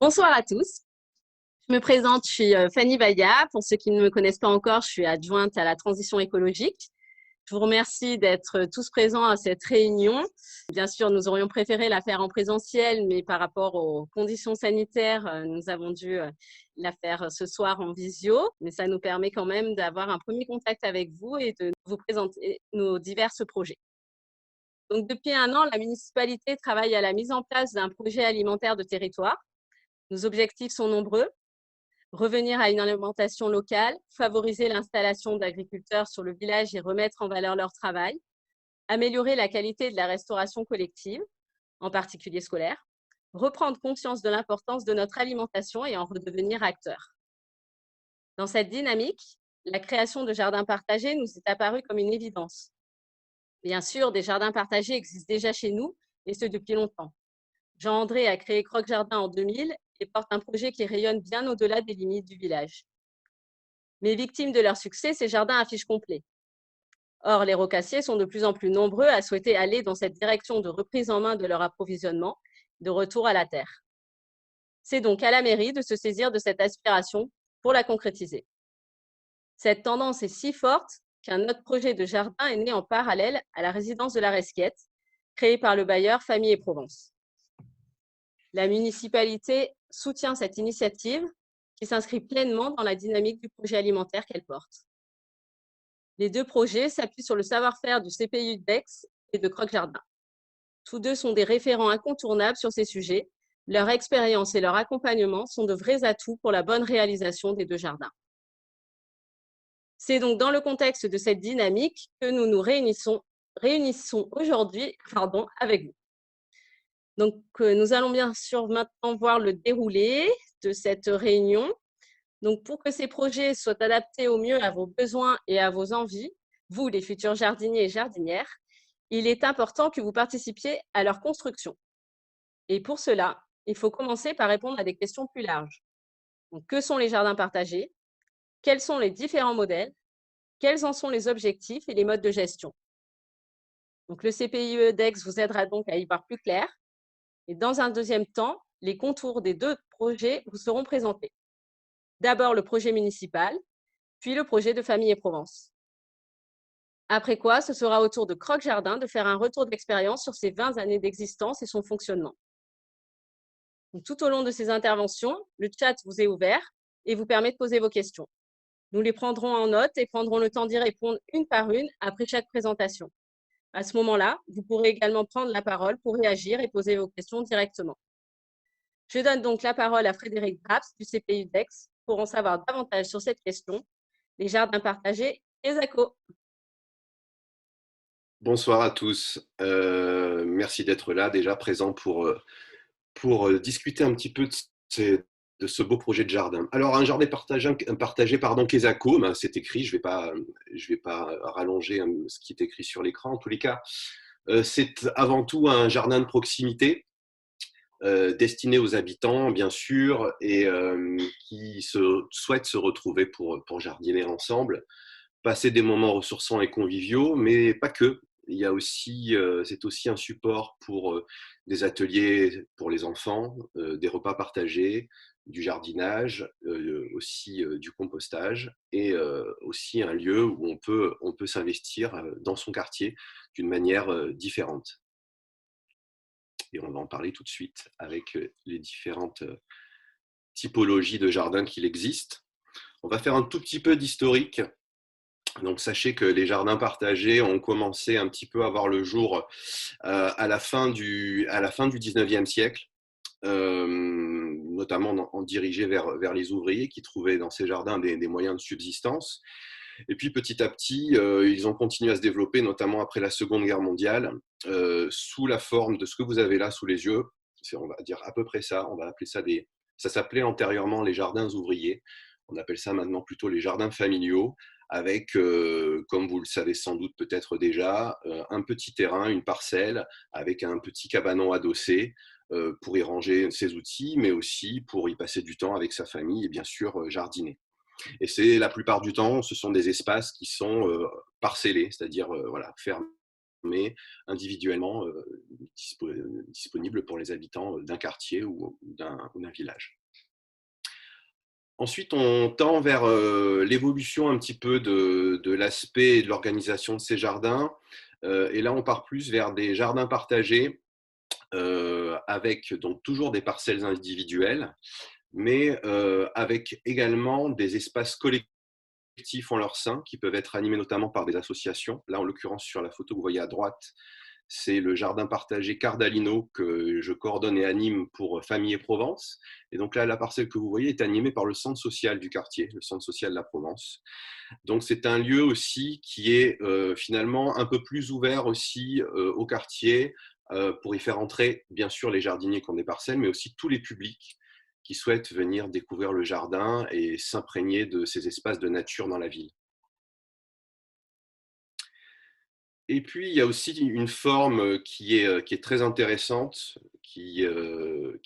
Bonsoir à tous. Je me présente, je suis Fanny Baya. Pour ceux qui ne me connaissent pas encore, je suis adjointe à la transition écologique. Je vous remercie d'être tous présents à cette réunion. Bien sûr, nous aurions préféré la faire en présentiel, mais par rapport aux conditions sanitaires, nous avons dû la faire ce soir en visio. Mais ça nous permet quand même d'avoir un premier contact avec vous et de vous présenter nos divers projets. Donc, depuis un an, la municipalité travaille à la mise en place d'un projet alimentaire de territoire. Nos objectifs sont nombreux. Revenir à une alimentation locale, favoriser l'installation d'agriculteurs sur le village et remettre en valeur leur travail, améliorer la qualité de la restauration collective, en particulier scolaire, reprendre conscience de l'importance de notre alimentation et en redevenir acteur. Dans cette dynamique, la création de jardins partagés nous est apparue comme une évidence. Bien sûr, des jardins partagés existent déjà chez nous, et ce depuis longtemps. Jean-André a créé Croque Jardin en 2000 et porte un projet qui rayonne bien au-delà des limites du village. Mais victimes de leur succès, ces jardins affichent complet. Or, les rocassiers sont de plus en plus nombreux à souhaiter aller dans cette direction de reprise en main de leur approvisionnement, de retour à la terre. C'est donc à la mairie de se saisir de cette aspiration pour la concrétiser. Cette tendance est si forte qu'un autre projet de jardin est né en parallèle à la résidence de la Resquiette, créée par le bailleur Famille et Provence. La municipalité soutient cette initiative qui s'inscrit pleinement dans la dynamique du projet alimentaire qu'elle porte. Les deux projets s'appuient sur le savoir-faire du CPU d'Aix et de Croque Jardin. Tous deux sont des référents incontournables sur ces sujets. Leur expérience et leur accompagnement sont de vrais atouts pour la bonne réalisation des deux jardins. C'est donc dans le contexte de cette dynamique que nous nous réunissons aujourd'hui avec vous. Donc, nous allons bien sûr maintenant voir le déroulé de cette réunion. Donc, pour que ces projets soient adaptés au mieux à vos besoins et à vos envies, vous, les futurs jardiniers et jardinières, il est important que vous participiez à leur construction. Et pour cela, il faut commencer par répondre à des questions plus larges. Donc, que sont les jardins partagés? Quels sont les différents modèles? Quels en sont les objectifs et les modes de gestion? Donc, le CPIE d'Aix vous aidera donc à y voir plus clair. Et dans un deuxième temps, les contours des deux projets vous seront présentés. D'abord le projet municipal, puis le projet de Famille et Provence. Après quoi, ce sera au tour de Croque Jardin de faire un retour d'expérience sur ses 20 années d'existence et son fonctionnement. Donc, tout au long de ces interventions, le chat vous est ouvert et vous permet de poser vos questions. Nous les prendrons en note et prendrons le temps d'y répondre une par une après chaque présentation. À ce moment-là, vous pourrez également prendre la parole pour réagir et poser vos questions directement. Je donne donc la parole à Frédéric Draps du CPU d'Aix pour en savoir davantage sur cette question, les jardins partagés et ZACO. Bonsoir à tous. Merci d'être là, déjà présent pour discuter un petit peu de ce beau projet de jardin. Alors, un jardin partagé qu'ESACO, ben, c'est écrit, je vais pas rallonger ce qui est écrit sur l'écran. En tous les cas, c'est avant tout un jardin de proximité destiné aux habitants, bien sûr, et qui souhaitent se retrouver pour jardiner ensemble, passer des moments ressourçants et conviviaux, mais pas que. Il y a aussi, c'est aussi un support pour des ateliers pour les enfants, des repas partagés, du jardinage, aussi du compostage, et aussi un lieu où on peut s'investir dans son quartier d'une manière différente. Et on va en parler tout de suite avec les différentes typologies de jardins qu'il existe. On va faire un tout petit peu d'historique. Donc sachez que les jardins partagés ont commencé un petit peu à voir le jour à la fin du 19e siècle, notamment dirigés vers les ouvriers qui trouvaient dans ces jardins des moyens de subsistance. Et puis petit à petit, ils ont continué à se développer, notamment après la Seconde Guerre mondiale, sous la forme de ce que vous avez là sous les yeux. On va dire à peu près ça, on va appeler ça ça s'appelait antérieurement les jardins ouvriers. On appelle ça maintenant plutôt les jardins familiaux, avec, comme vous le savez sans doute peut-être déjà, un petit terrain, une parcelle, avec un petit cabanon adossé pour y ranger ses outils, mais aussi pour y passer du temps avec sa famille et bien sûr jardiner. Et c'est la plupart du temps, ce sont des espaces qui sont parcellés, c'est-à-dire voilà, fermés individuellement disponibles pour les habitants d'un quartier ou d'un village. Ensuite, on tend vers l'évolution un petit peu de l'aspect et de l'organisation de ces jardins. Et là, on part plus vers des jardins partagés avec donc toujours des parcelles individuelles, mais avec également des espaces collectifs en leur sein qui peuvent être animés notamment par des associations. Là, en l'occurrence, sur la photo que vous voyez à droite, c'est le jardin partagé Cardalino que je coordonne et anime pour Famille et Provence. Et donc là, la parcelle que vous voyez est animée par le centre social du quartier, le centre social de la Provence. Donc c'est un lieu aussi qui est finalement un peu plus ouvert aussi au quartier pour y faire entrer bien sûr les jardiniers qui ont des parcelles, mais aussi tous les publics qui souhaitent venir découvrir le jardin et s'imprégner de ces espaces de nature dans la ville. Et puis, il y a aussi une forme qui est très intéressante, qui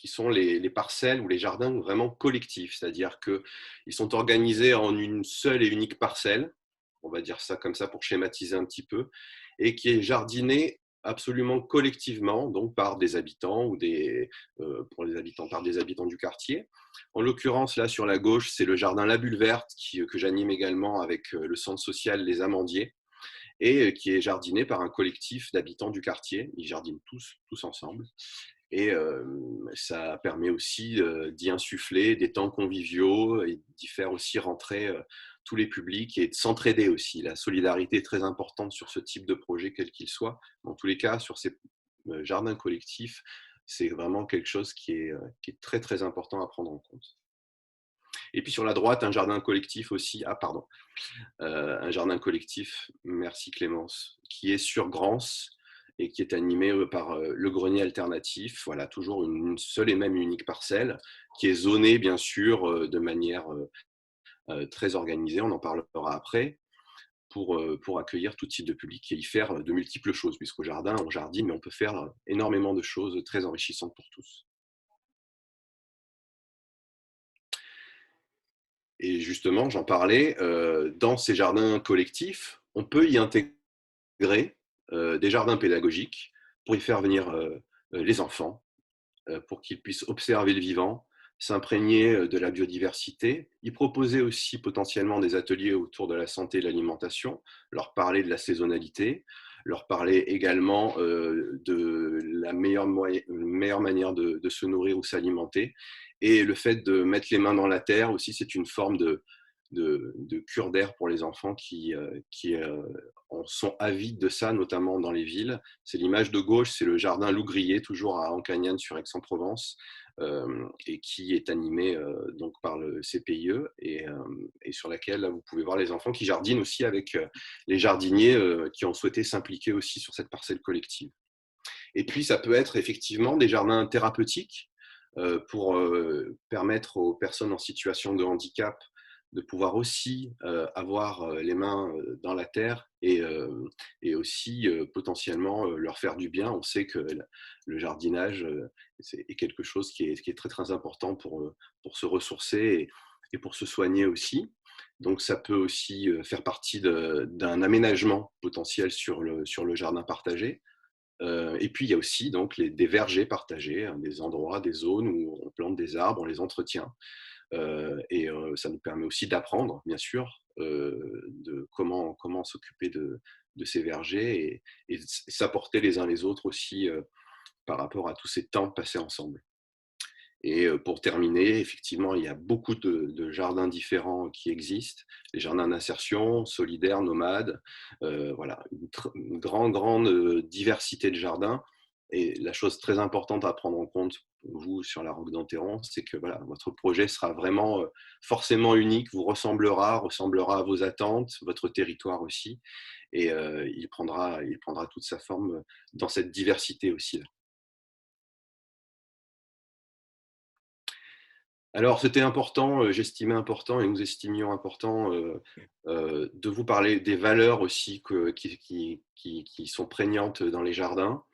sont les parcelles ou les jardins vraiment collectifs, c'est-à-dire qu'ils sont organisés en une seule et unique parcelle, on va dire ça comme ça pour schématiser un petit peu, et qui est jardinée absolument collectivement, donc par des habitants ou pour les habitants, par des habitants du quartier. En l'occurrence, là sur la gauche, c'est le jardin La Bulle Verte que j'anime également avec le centre social Les Amandiers, et qui est jardiné par un collectif d'habitants du quartier. Ils jardinent tous ensemble. Et ça permet aussi d'y insuffler des temps conviviaux et d'y faire aussi rentrer tous les publics et de s'entraider aussi. La solidarité est très importante sur ce type de projet, quel qu'il soit. En tous les cas, sur ces jardins collectifs, c'est vraiment quelque chose qui est très, très important à prendre en compte. Et puis sur la droite, un jardin collectif aussi. Ah, pardon. Un jardin collectif, merci Clémence, qui est sur Grance et qui est animé par le grenier alternatif. Voilà, toujours une seule et même unique parcelle qui est zonée, bien sûr, de manière très organisée. On en parlera après. Pour accueillir tout type de public et y faire de multiples choses, puisqu'au jardin, on jardine, mais on peut faire énormément de choses très enrichissantes pour tous. Et justement, j'en parlais, dans ces jardins collectifs, on peut y intégrer des jardins pédagogiques pour y faire venir les enfants, pour qu'ils puissent observer le vivant, s'imprégner de la biodiversité, y proposer aussi potentiellement des ateliers autour de la santé et de l'alimentation, leur parler de la saisonnalité, leur parler également de la meilleure manière de se nourrir ou s'alimenter. Et le fait de mettre les mains dans la terre aussi, c'est une forme de cure d'air pour les enfants qui en sont avides de ça, notamment dans les villes. C'est l'image de gauche, c'est le jardin Lougrier, toujours à Ancagnane sur Aix-en-Provence, et qui est animé donc par le CPIE et sur laquelle là, vous pouvez voir les enfants qui jardinent aussi avec les jardiniers qui ont souhaité s'impliquer aussi sur cette parcelle collective. Et puis ça peut être effectivement des jardins thérapeutiques pour permettre aux personnes en situation de handicap de pouvoir aussi avoir les mains dans la terre et aussi potentiellement leur faire du bien. On sait que le jardinage est quelque chose qui est très très important pour se ressourcer et pour se soigner aussi. Donc ça peut aussi faire partie d'un aménagement potentiel sur le jardin partagé. Et puis il y a aussi donc des vergers partagés, hein, des endroits, des zones où on plante des arbres, on les entretient. Et ça nous permet aussi d'apprendre, bien sûr, de comment s'occuper de ces vergers et s'apporter les uns les autres aussi par rapport à tous ces temps passés ensemble. Et pour terminer, effectivement, il y a beaucoup de jardins différents qui existent. Les jardins d'insertion, solidaires, nomades, voilà, une grande diversité de jardins. Et la chose très importante à prendre en compte, vous, sur la Roque d'Enterron, c'est que voilà, votre projet sera vraiment forcément unique, vous ressemblera à vos attentes, votre territoire aussi. Et il prendra toute sa forme dans cette diversité aussi. Alors, c'était important, j'estimais important et nous estimions important de vous parler des valeurs aussi qui sont prégnantes dans les jardins.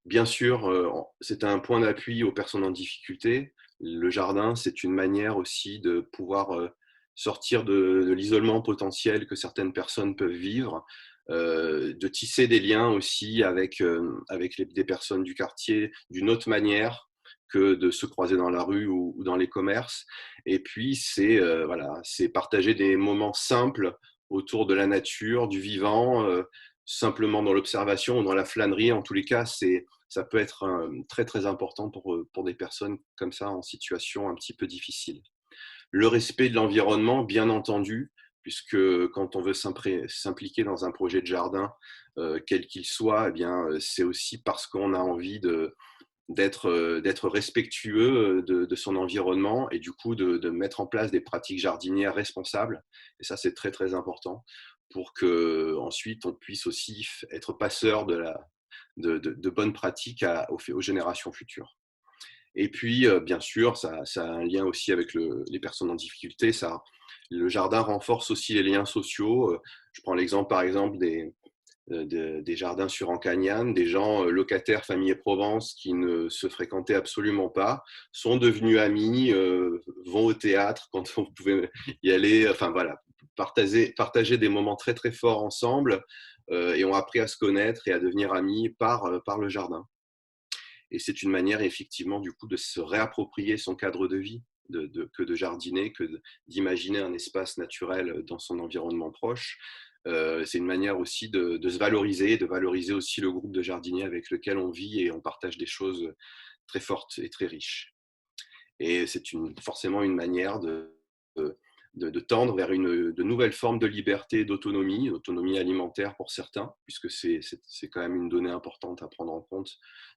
Bien sûr, c'est un point d'appui aux personnes en difficulté. Le jardin, c'est une manière aussi de pouvoir sortir de l'isolement potentiel que certaines personnes peuvent vivre, de tisser des liens aussi avec des personnes du quartier d'une autre manière que de se croiser dans la rue ou dans les commerces. Et puis, c'est partager des moments simples autour de la nature, du vivant, simplement dans l'observation ou dans la flânerie. En tous les cas, ça peut être très, très important pour des personnes comme ça en situation un petit peu difficile. Le respect de l'environnement, bien entendu, puisque quand on veut s'impliquer dans un projet de jardin, quel qu'il soit, eh bien, c'est aussi parce qu'on a envie d'être respectueux de son environnement et du coup de mettre en place des pratiques jardinières responsables. Et ça, c'est très, très important pour qu'ensuite on puisse aussi être passeur de bonnes pratiques aux générations futures. Et puis, bien sûr, ça a un lien aussi avec les personnes en difficulté. Le jardin renforce aussi les liens sociaux. Je prends l'exemple, par exemple, des jardins sur Ancagnane, des gens locataires famille et Provence qui ne se fréquentaient absolument pas, sont devenus amis, vont au théâtre quand on pouvait y aller, enfin voilà, partager des moments très très forts ensemble et ont appris à se connaître et à devenir amis par le jardin. Et c'est une manière effectivement du coup de se réapproprier son cadre de vie, que de jardiner, d'imaginer un espace naturel dans son environnement proche. C'est une manière aussi de se valoriser, de valoriser aussi le groupe de jardiniers avec lequel on vit et on partage des choses très fortes et très riches. Et c'est forcément une manière de tendre vers de nouvelles formes de liberté, d'autonomie alimentaire pour certains, puisque c'est quand même une donnée importante à prendre en compte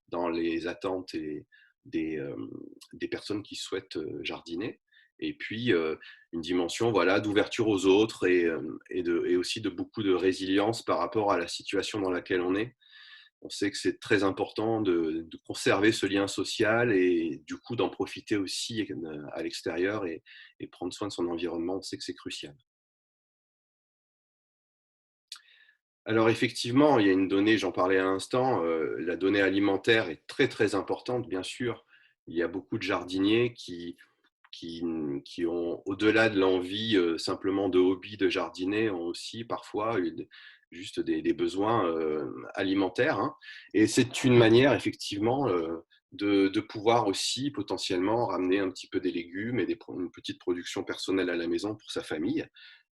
dans les attentes des personnes qui souhaitent jardiner. Et puis, une dimension voilà, d'ouverture aux autres et aussi de beaucoup de résilience par rapport à la situation dans laquelle on est. On sait que c'est très important de conserver ce lien social et du coup d'en profiter aussi à l'extérieur et prendre soin de son environnement. On sait que c'est crucial. Alors effectivement, il y a une donnée, j'en parlais à l'instant, la donnée alimentaire est très très importante, bien sûr. Il y a beaucoup de jardiniers qui ont, au-delà de l'envie simplement de hobby de jardiner, ont aussi parfois juste des besoins alimentaires. Hein. Et c'est une manière, effectivement, de pouvoir aussi potentiellement ramener un petit peu des légumes et une petite production personnelle à la maison pour sa famille.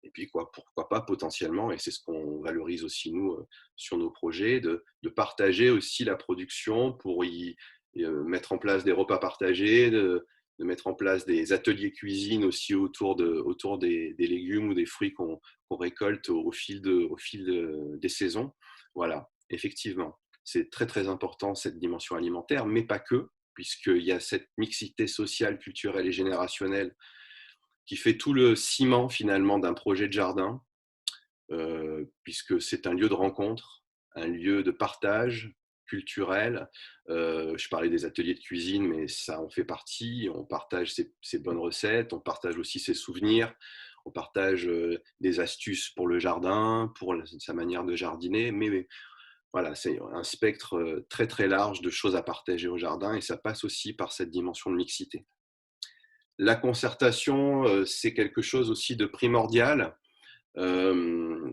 Et puis, pourquoi pas potentiellement, et c'est ce qu'on valorise aussi, nous, sur nos projets, de partager aussi la production pour mettre en place des repas partagés, de mettre en place des ateliers cuisine aussi autour des légumes ou des fruits qu'on récolte au fil des saisons. Voilà, effectivement, c'est très très important cette dimension alimentaire, mais pas que, puisqu'il y a cette mixité sociale, culturelle et générationnelle qui fait tout le ciment finalement d'un projet de jardin, puisque c'est un lieu de rencontre, un lieu de partage culturel. Je parlais des ateliers de cuisine, mais ça en fait partie. On partage ses bonnes recettes, on partage aussi ses souvenirs, on partage des astuces pour le jardin, pour sa manière de jardiner. Mais voilà, c'est un spectre très très large de choses à partager au jardin et ça passe aussi par cette dimension de mixité. La concertation, c'est quelque chose aussi de primordial. Euh,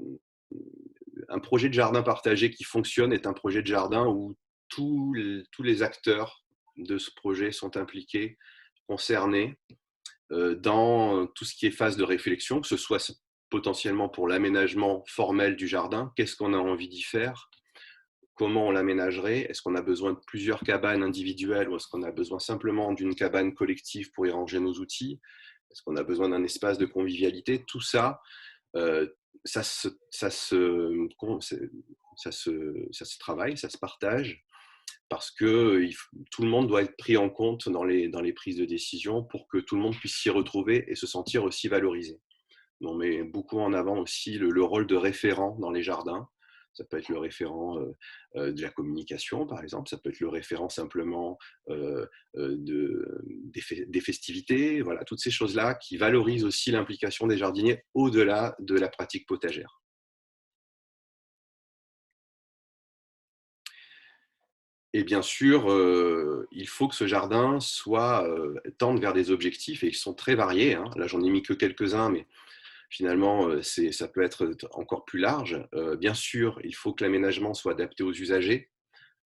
un projet de jardin partagé qui fonctionne est un projet de jardin où tous les acteurs de ce projet sont impliqués, concernés dans tout ce qui est phase de réflexion, que ce soit potentiellement pour l'aménagement formel du jardin, qu'est-ce qu'on a envie d'y faire, comment on l'aménagerait, est-ce qu'on a besoin de plusieurs cabanes individuelles ou est-ce qu'on a besoin simplement d'une cabane collective pour y ranger nos outils, est-ce qu'on a besoin d'un espace de convivialité, tout ça, euh, ça se travaille, ça se partage, parce que tout le monde doit être pris en compte dans les prises de décision pour que tout le monde puisse s'y retrouver et se sentir aussi valorisé. On met beaucoup en avant aussi le rôle de référent dans les jardins. Ça peut être le référent de la communication, par exemple. Ça peut être le référent simplement des festivités. Voilà, toutes ces choses-là qui valorisent aussi l'implication des jardiniers au-delà de la pratique potagère. Et bien sûr, il faut que ce jardin tende vers des objectifs, et ils sont très variés. Hein. Là, j'en ai mis que quelques-uns, mais finalement, ça peut être encore plus large. Bien sûr, il faut que l'aménagement soit adapté aux usagers.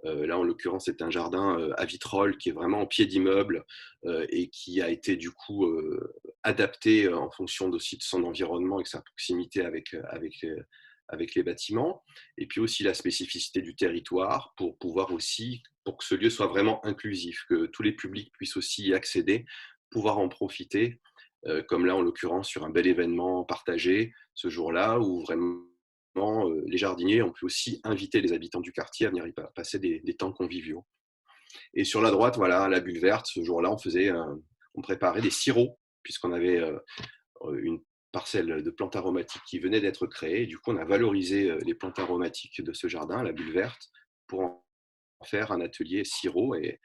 Là, en l'occurrence, c'est un jardin à vitrolles qui est vraiment en pied d'immeuble et qui a été du coup adapté en fonction aussi de son environnement et de sa proximité avec les bâtiments. Et puis aussi la spécificité du territoire pour pouvoir aussi, pour que ce lieu soit vraiment inclusif, que tous les publics puissent aussi y accéder, pouvoir en profiter, comme là en l'occurrence sur un bel événement partagé ce jour-là, où vraiment les jardiniers ont pu aussi inviter les habitants du quartier à venir y passer des temps conviviaux. Et sur la droite, voilà, la bulle verte, ce jour-là, on préparait des sirops, puisqu'on avait une parcelle de plantes aromatiques qui venait d'être créée. Et du coup, on a valorisé les plantes aromatiques de ce jardin, la bulle verte, pour en faire un atelier sirop. Et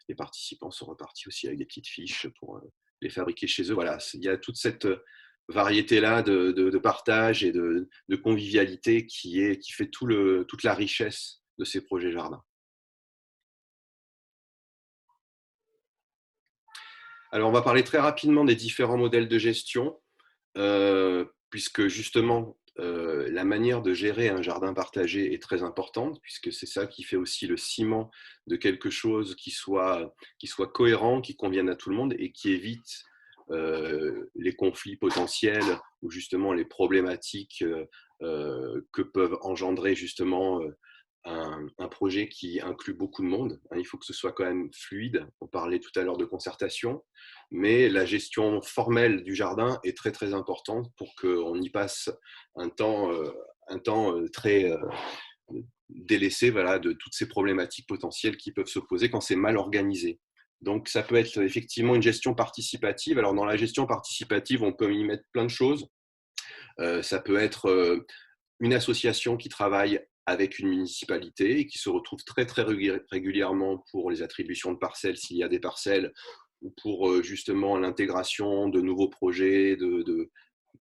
les participants sont repartis aussi avec des petites fiches pour les fabriquer chez eux. Voilà, il y a toute cette variété-là de partage et de convivialité qui fait toute la richesse de ces projets jardins. Alors, on va parler très rapidement des différents modèles de gestion, puisque justement, la manière de gérer un jardin partagé est très importante, puisque c'est ça qui fait aussi le ciment de quelque chose qui soit cohérent, qui convienne à tout le monde et qui évite les conflits potentiels ou justement les problématiques que peuvent engendrer justement un projet qui inclut beaucoup de monde. Il faut que ce soit quand même fluide. On parlait tout à l'heure de concertation, mais la gestion formelle du jardin est très très importante pour qu'on y passe un temps très délaissé, voilà, de toutes ces problématiques potentielles qui peuvent se poser quand c'est mal organisé. Donc ça peut être effectivement une gestion participative. Alors dans la gestion participative, on peut y mettre plein de choses. Ça peut être une association qui travaille avec une municipalité et qui se retrouve très très régulièrement pour les attributions de parcelles s'il y a des parcelles, ou pour justement l'intégration de nouveaux projets,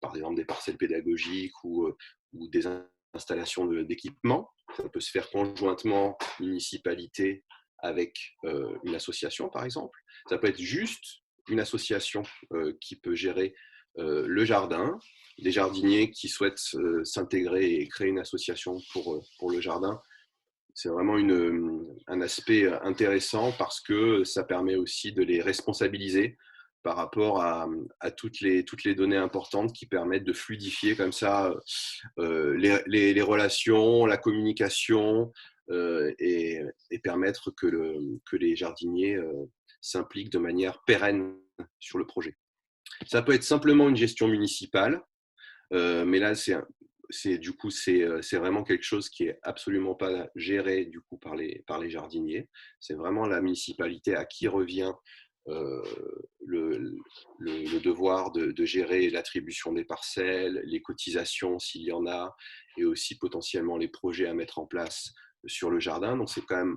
par exemple des parcelles pédagogiques ou des installations d'équipements. Ça peut se faire conjointement, municipalité avec une association par exemple. Ça peut être juste une association qui peut gérer le jardin, des jardiniers qui souhaitent s'intégrer et créer une association pour le jardin. C'est vraiment un aspect intéressant parce que ça permet aussi de les responsabiliser par rapport à toutes les données importantes qui permettent de fluidifier comme ça les relations, la communication et permettre que les jardiniers s'impliquent de manière pérenne sur le projet. Ça peut être simplement une gestion municipale, mais là, du coup, c'est vraiment quelque chose qui est absolument pas géré du coup par les jardiniers. C'est vraiment la municipalité à qui revient le devoir de gérer l'attribution des parcelles, les cotisations s'il y en a, et aussi potentiellement les projets à mettre en place sur le jardin. Donc c'est quand même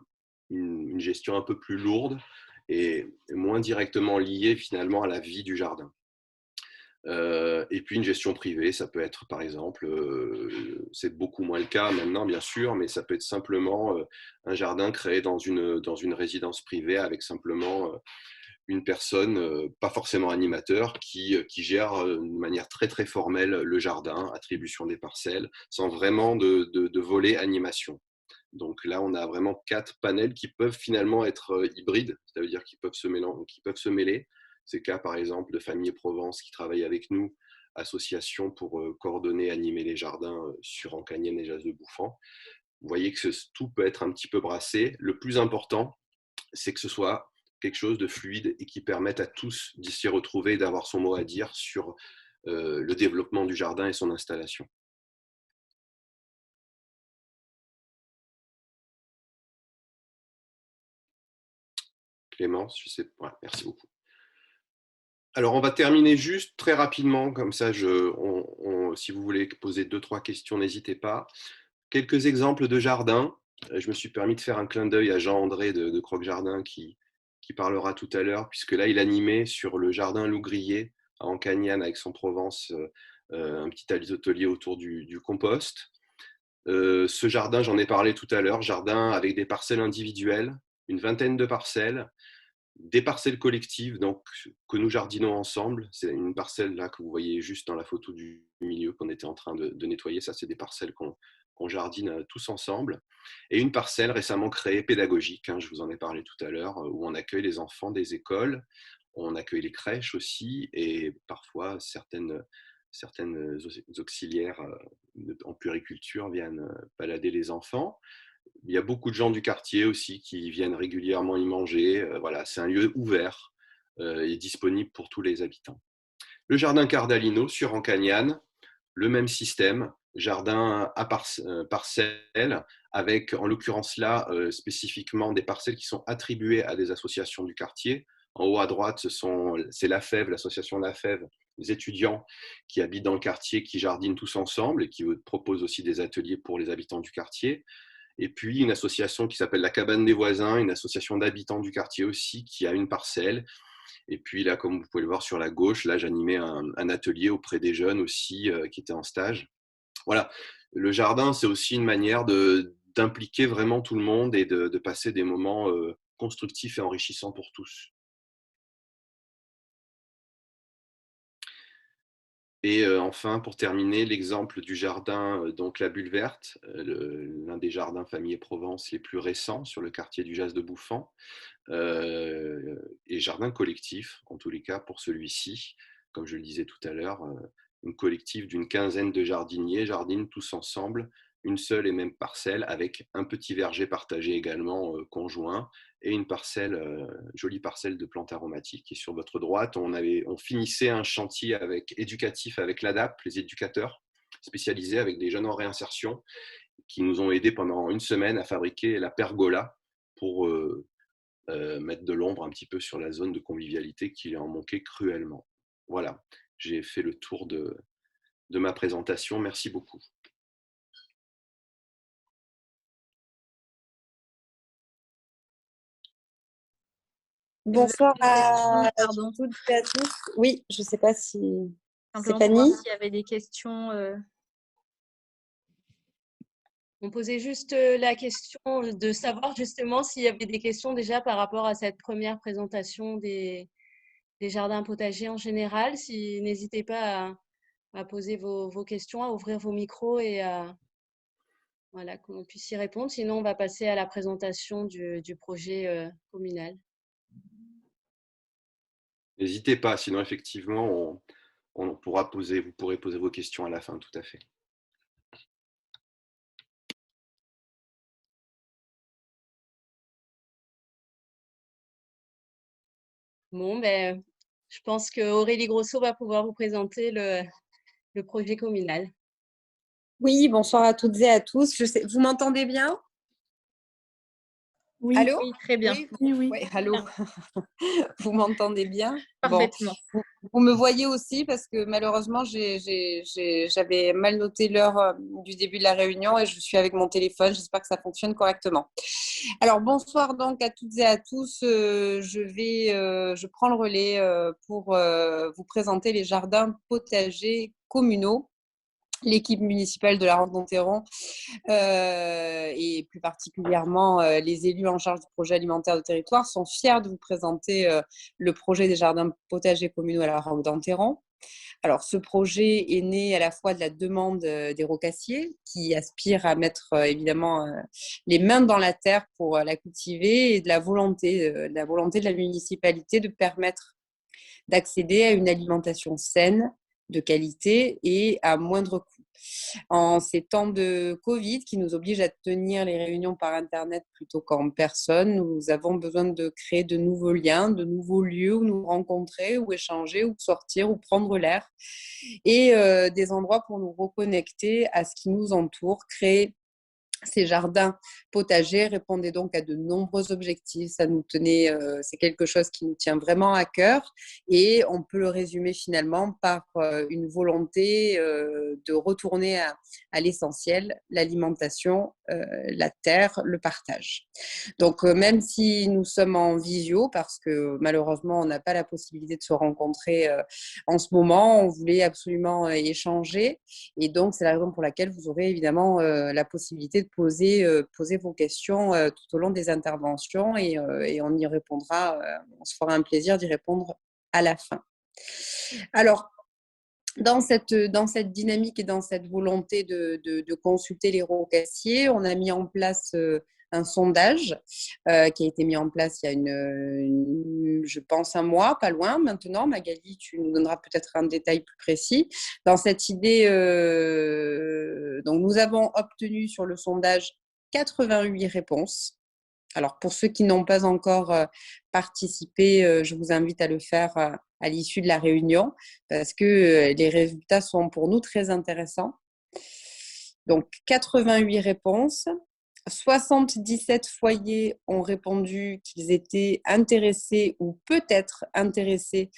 une gestion un peu plus lourde et moins directement liée finalement à la vie du jardin. Et puis une gestion privée, ça peut être par exemple, c'est beaucoup moins le cas maintenant bien sûr, mais ça peut être simplement un jardin créé dans une résidence privée avec simplement une personne, pas forcément animateur, qui gère de manière très très formelle le jardin, attribution des parcelles, sans vraiment de volet animation. Donc là, on a vraiment 4 panels qui peuvent finalement être hybrides, ça veut dire qu'ils peuvent se mêler. C'est le cas par exemple de Famille Provence qui travaille avec nous, association pour coordonner, animer les jardins sur Ancagnen et Jas de Bouffan. Vous voyez que tout peut être un petit peu brassé. Le plus important, c'est que ce soit quelque chose de fluide et qui permette à tous d'y s'y retrouver et d'avoir son mot à dire sur le développement du jardin et son installation. Clémence, je sais pas. Ouais, merci beaucoup. Alors, on va terminer juste très rapidement, comme ça, si vous voulez poser 2-3 questions, n'hésitez pas. Quelques exemples de jardins. Je me suis permis de faire un clin d'œil à Jean-André de Croque Jardin qui parlera tout à l'heure, puisque là, il animait sur le jardin Lougrier à Ancagnan, Aix-en-Provence, un petit atelier autour du compost. Ce jardin, j'en ai parlé tout à l'heure, jardin avec des parcelles individuelles, une vingtaine de parcelles, des parcelles collectives donc, que nous jardinons ensemble. C'est une parcelle là que vous voyez juste dans la photo du milieu qu'on était en train de nettoyer. Ça, c'est des parcelles qu'on jardine tous ensemble. Et une parcelle récemment créée pédagogique, je vous en ai parlé tout à l'heure, où on accueille les enfants des écoles, on accueille les crèches aussi, et parfois certaines auxiliaires en puériculture viennent balader les enfants. Il y a beaucoup de gens du quartier aussi qui viennent régulièrement y manger. Voilà, c'est un lieu ouvert et disponible pour tous les habitants. Le jardin Cardalino sur Ancagnane, le même système, jardin à parcelles, avec en l'occurrence là spécifiquement des parcelles qui sont attribuées à des associations du quartier. En haut à droite, c'est la Fève, l'association La Fève, les étudiants qui habitent dans le quartier, qui jardinent tous ensemble et qui proposent aussi des ateliers pour les habitants du quartier. Et puis une association qui s'appelle la Cabane des Voisins, une association d'habitants du quartier aussi, qui a une parcelle. Et puis là, comme vous pouvez le voir sur la gauche, là j'animais un atelier auprès des jeunes aussi qui étaient en stage. Voilà, le jardin, c'est aussi une manière d'impliquer vraiment tout le monde et de passer des moments constructifs et enrichissants pour tous. Et enfin, pour terminer, l'exemple du jardin, donc la Bulle Verte, l'un des jardins Famille et Provence les plus récents sur le quartier du Jas de Bouffan, et jardin collectif, en tous les cas pour celui-ci. Comme je le disais tout à l'heure, une collective d'une quinzaine de jardiniers jardinent tous ensemble une seule et même parcelle avec un petit verger partagé également conjoint et une parcelle, jolie parcelle de plantes aromatiques. Et sur votre droite, on finissait un chantier éducatif avec l'ADAP, les éducateurs spécialisés avec des jeunes en réinsertion qui nous ont aidés pendant une semaine à fabriquer la pergola pour mettre de l'ombre un petit peu sur la zone de convivialité qui en manquait cruellement. Voilà, j'ai fait le tour de ma présentation. Merci beaucoup. Bonsoir à toutes et à tous. Oui, je ne sais pas si c'est Fanny. S'il y avait des questions. On posait juste la question de savoir justement s'il y avait des questions déjà par rapport à cette première présentation des jardins potagers en général. N'hésitez pas à poser vos questions, à ouvrir vos micros et voilà, qu'on puisse y répondre. Sinon, on va passer à la présentation du projet communal. N'hésitez pas, sinon effectivement, vous pourrez poser vos questions à la fin, tout à fait. Bon, je pense qu'Aurélie Grosso va pouvoir vous présenter le projet communal. Oui, bonsoir à toutes et à tous. Vous m'entendez bien? Oui, allô? oui, très bien. Oui. Ouais, allô. Vous m'entendez bien? Parfaitement. Bon. Vous me voyez aussi parce que malheureusement, j'avais mal noté l'heure du début de la réunion et je suis avec mon téléphone. J'espère que ça fonctionne correctement. Alors, bonsoir donc à toutes et à tous. Je prends le relais pour vous présenter les jardins potagers communaux. L'équipe municipale de la Rande-Montéron et plus particulièrement les élus en charge du projet alimentaire de territoire sont fiers de vous présenter le projet des jardins potagers communaux à la Rande-Montéron. Alors, ce projet est né à la fois de la demande des rocassiers qui aspirent à mettre évidemment les mains dans la terre pour la cultiver et de la volonté de la municipalité de permettre d'accéder à une alimentation saine, de qualité et à moindre coût. En ces temps de Covid qui nous obligent à tenir les réunions par Internet plutôt qu'en personne, nous avons besoin de créer de nouveaux liens, de nouveaux lieux où nous rencontrer, où échanger, où sortir, où prendre l'air et des endroits pour nous reconnecter à ce qui nous entoure, créer ces jardins potagers répondaient donc à de nombreux objectifs. C'est quelque chose qui nous tient vraiment à cœur et on peut le résumer finalement par une volonté de retourner à l'essentiel, l'alimentation, la terre, le partage. Donc même si nous sommes en visio, parce que malheureusement on n'a pas la possibilité de se rencontrer en ce moment, on voulait absolument échanger et donc c'est la raison pour laquelle vous aurez évidemment la possibilité de poser vos questions tout au long des interventions et on y répondra. On se fera un plaisir d'y répondre à la fin. Alors, dans cette dynamique et dans cette volonté de consulter les rocassiers, on a mis en place un sondage qui a été mis en place il y a je pense, un mois, pas loin maintenant. Magali, tu nous donneras peut-être un détail plus précis. Dans cette idée, donc nous avons obtenu sur le sondage 88 réponses. Alors, pour ceux qui n'ont pas encore participé, je vous invite à le faire à l'issue de la réunion parce que les résultats sont pour nous très intéressants. Donc, 88 réponses. 77 foyers ont répondu qu'ils étaient intéressés ou peut-être intéressés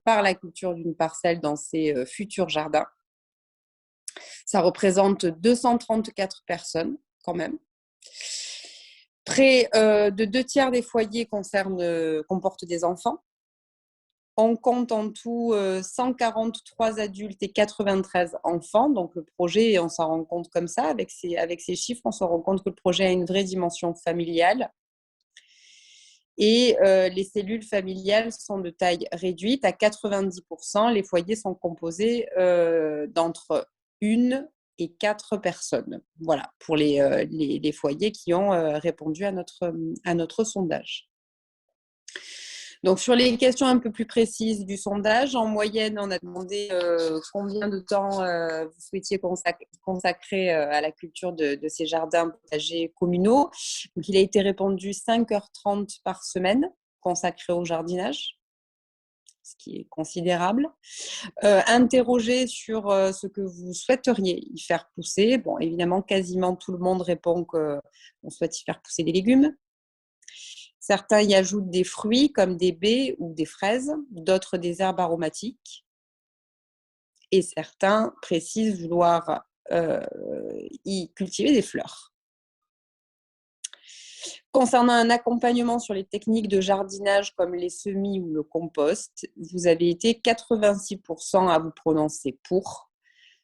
par la culture d'une parcelle dans ces futurs jardins. Ça représente 234 personnes quand même. Près de 2/3 des foyers comportent des enfants. On compte en tout 143 adultes et 93 enfants. Donc, le projet, on s'en rend compte comme ça, avec ces chiffres, on se rend compte que le projet a une vraie dimension familiale. Et les cellules familiales sont de taille réduite. À 90%, les foyers sont composés d'entre 1 et 4 personnes. Voilà, pour les foyers qui ont répondu à notre sondage. Donc, sur les questions un peu plus précises du sondage, en moyenne, on a demandé combien de temps vous souhaitiez consacrer à la culture de ces jardins potagers communaux. Donc, il a été répondu 5h30 par semaine consacrées au jardinage, ce qui est considérable. Interroger sur ce que vous souhaiteriez y faire pousser. Bon, évidemment, quasiment tout le monde répond qu'on souhaite y faire pousser des légumes. Certains y ajoutent des fruits comme des baies ou des fraises, d'autres des herbes aromatiques. Et certains précisent vouloir y cultiver des fleurs. Concernant un accompagnement sur les techniques de jardinage comme les semis ou le compost, vous avez été 86% à vous prononcer pour,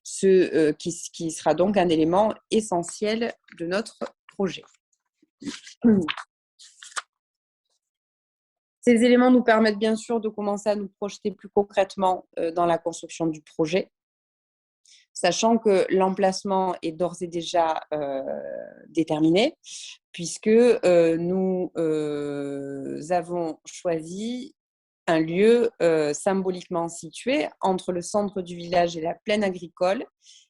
ce qui sera donc un élément essentiel de notre projet. Ces éléments nous permettent bien sûr de commencer à nous projeter plus concrètement dans la construction du projet, sachant que l'emplacement est d'ores et déjà déterminé, puisque nous avons choisi un lieu symboliquement situé entre le centre du village et la plaine agricole.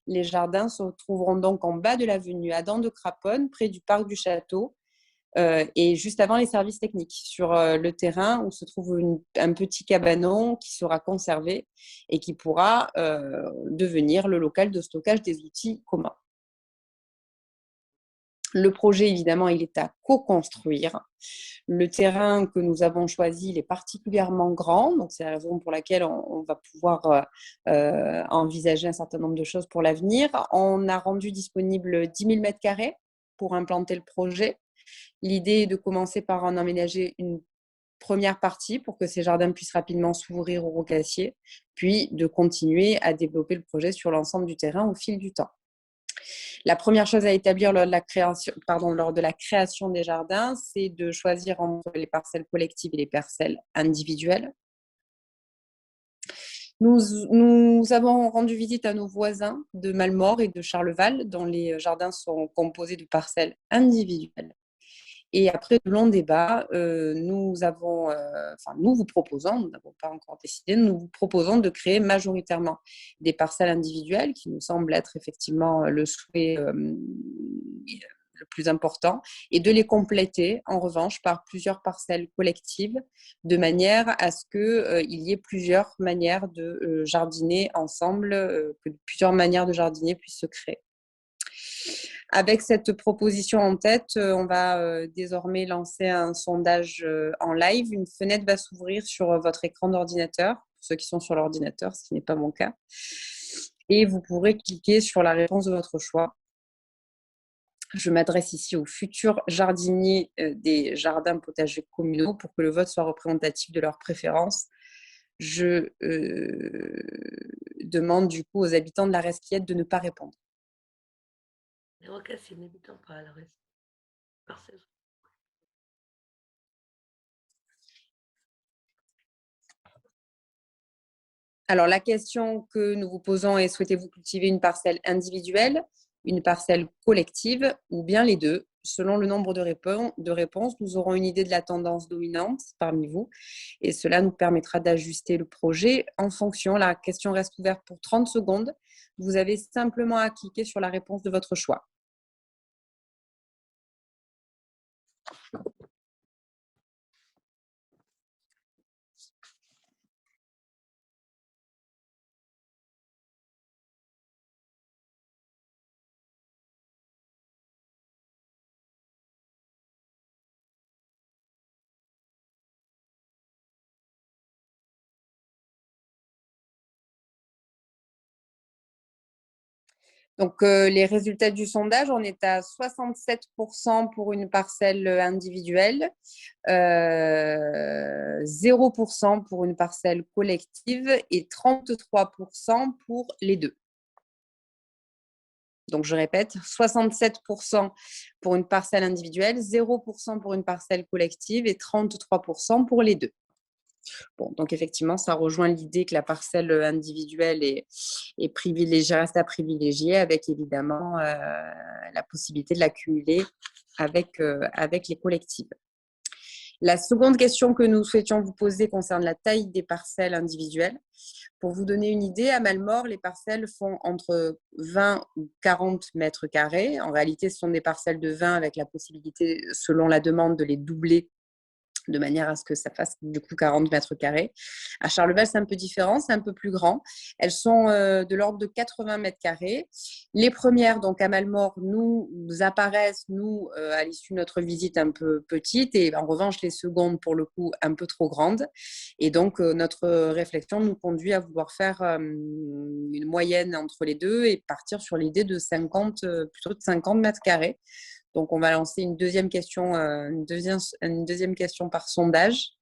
Les jardins se trouveront donc en bas de l'avenue Adam de Craponne, près du parc du château, et juste avant les services techniques, sur le terrain où se trouve un petit cabanon qui sera conservé et qui pourra devenir le local de stockage des outils communs. Le projet, évidemment, il est à co-construire. Le terrain que nous avons choisi, il est particulièrement grand, donc c'est la raison pour laquelle on va pouvoir envisager un certain nombre de choses pour l'avenir. On a rendu disponible 10 000 m² pour implanter le projet. L'idée est de commencer par en aménager une première partie pour que ces jardins puissent rapidement s'ouvrir aux rocassiers, puis de continuer à développer le projet sur l'ensemble du terrain au fil du temps. La première chose à établir lors de la création des jardins, c'est de choisir entre les parcelles collectives et les parcelles individuelles. Nous avons rendu visite à nos voisins de Malmort et de Charleval, dont les jardins sont composés de parcelles individuelles. Et après de longs débats, nous vous proposons, nous n'avons pas encore décidé, nous vous proposons de créer majoritairement des parcelles individuelles, qui nous semble être effectivement le souhait le plus important, et de les compléter en revanche par plusieurs parcelles collectives, de manière à ce qu'il y ait plusieurs manières de jardiner ensemble, que plusieurs manières de jardiner puissent se créer. Avec cette proposition en tête, on va désormais lancer un sondage en live. Une fenêtre va s'ouvrir sur votre écran d'ordinateur, pour ceux qui sont sur l'ordinateur, ce qui n'est pas mon cas. Et vous pourrez cliquer sur la réponse de votre choix. Je m'adresse ici aux futurs jardiniers des jardins potagers communaux pour que le vote soit représentatif de leurs préférences. Je demande du coup aux habitants de la Resquillette de ne pas répondre. Les rocassis n'habitant pas à la parcelle. Alors, la question que nous vous posons est: souhaitez-vous cultiver une parcelle individuelle, une parcelle collective ou bien les deux? Selon le nombre de réponses, nous aurons une idée de la tendance dominante parmi vous et cela nous permettra d'ajuster le projet en fonction. La question reste ouverte pour 30 secondes. Vous avez simplement à cliquer sur la réponse de votre choix. Donc, les résultats du sondage, on est à 67% pour une parcelle individuelle, 0% pour une parcelle collective et 33% pour les deux. Donc, je répète, 67% pour une parcelle individuelle, 0% pour une parcelle collective et 33% pour les deux. Bon, donc effectivement, ça rejoint l'idée que la parcelle individuelle est privilégiée, reste à privilégier, avec évidemment la possibilité de l'accumuler avec les collectives. La seconde question que nous souhaitions vous poser concerne la taille des parcelles individuelles. Pour vous donner une idée, à Malmort, les parcelles font entre 20 ou 40 mètres carrés. En réalité, ce sont des parcelles de 20 avec la possibilité, selon la demande, de les doubler de manière à ce que ça fasse du coup 40 mètres carrés. À Charleval, c'est un peu différent, c'est un peu plus grand. Elles sont de l'ordre de 80 mètres carrés. Les premières, donc à Malmort, nous apparaissent, à l'issue de notre visite, un peu petites, et en revanche, les secondes, pour le coup, un peu trop grandes. Et donc, notre réflexion nous conduit à vouloir faire une moyenne entre les deux et partir sur l'idée de plutôt de 50 mètres carrés. Donc, on va lancer une deuxième question, une deuxième question par sondage.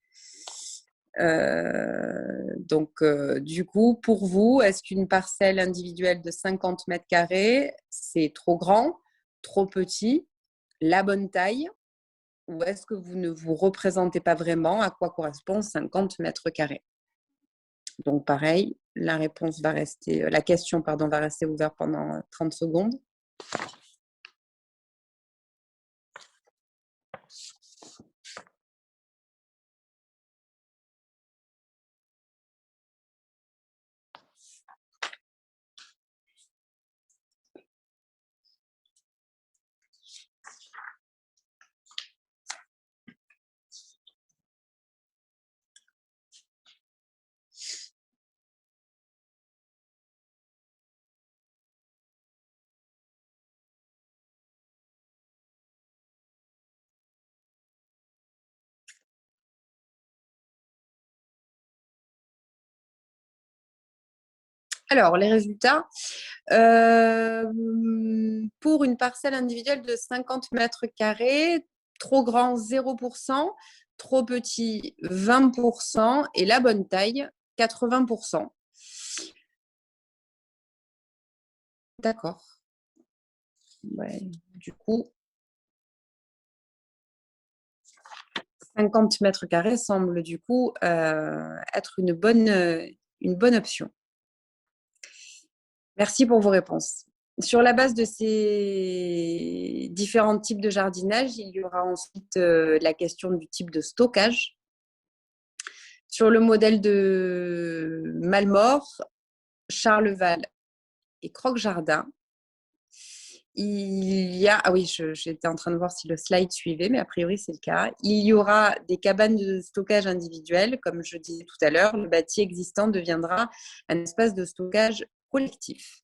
Du coup, pour vous, est-ce qu'une parcelle individuelle de 50 mètres carrés, c'est trop grand, trop petit, la bonne taille? Ou est-ce que vous ne vous représentez pas vraiment à quoi correspond 50 mètres carrés? Donc, pareil, la question va rester ouverte pendant 30 secondes. Alors, les résultats. Pour une parcelle individuelle de 50 mètres carrés, trop grand 0%, trop petit 20% et la bonne taille 80%. D'accord. Ouais, du coup, 50 mètres carrés semble du coup être une bonne option. Merci pour vos réponses. Sur la base de ces différents types de jardinage, il y aura ensuite la question du type de stockage. Sur le modèle de Malmort, Charleval et Croque-Jardin, il y a… Ah oui, j'étais en train de voir si le slide suivait, mais a priori, c'est le cas. Il y aura des cabanes de stockage individuelles. Comme je disais tout à l'heure, le bâti existant deviendra un espace de stockage collectif.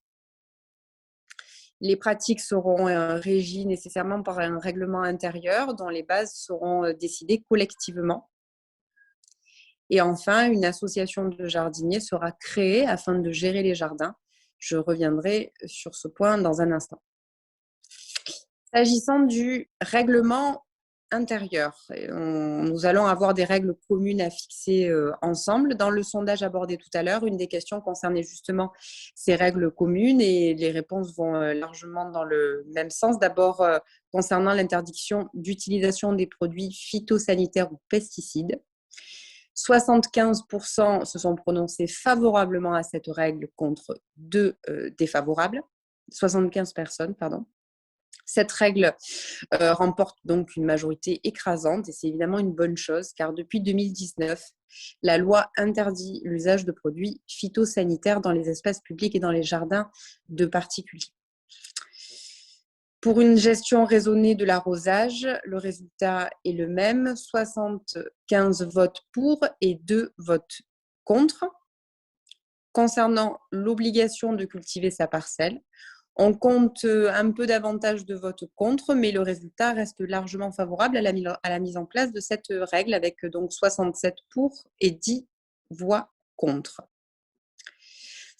Les pratiques seront régies nécessairement par un règlement intérieur dont les bases seront décidées collectivement. Et enfin, une association de jardiniers sera créée afin de gérer les jardins. Je reviendrai sur ce point dans un instant. S'agissant du règlement intérieur. Nous allons avoir des règles communes à fixer ensemble. Dans le sondage abordé tout à l'heure, une des questions concernait justement ces règles communes et les réponses vont largement dans le même sens. D'abord, concernant l'interdiction d'utilisation des produits phytosanitaires ou pesticides. 75% se sont prononcés favorablement à cette règle contre 2 défavorables. 75 personnes, pardon. Cette règle remporte donc une majorité écrasante et c'est évidemment une bonne chose car depuis 2019, la loi interdit l'usage de produits phytosanitaires dans les espaces publics et dans les jardins de particuliers. Pour une gestion raisonnée de l'arrosage, le résultat est le même, 75 votes pour et 2 votes contre. Concernant l'obligation de cultiver sa parcelle, on compte un peu davantage de votes contre, mais le résultat reste largement favorable à la mise en place de cette règle avec donc 67 pour et 10 voix contre.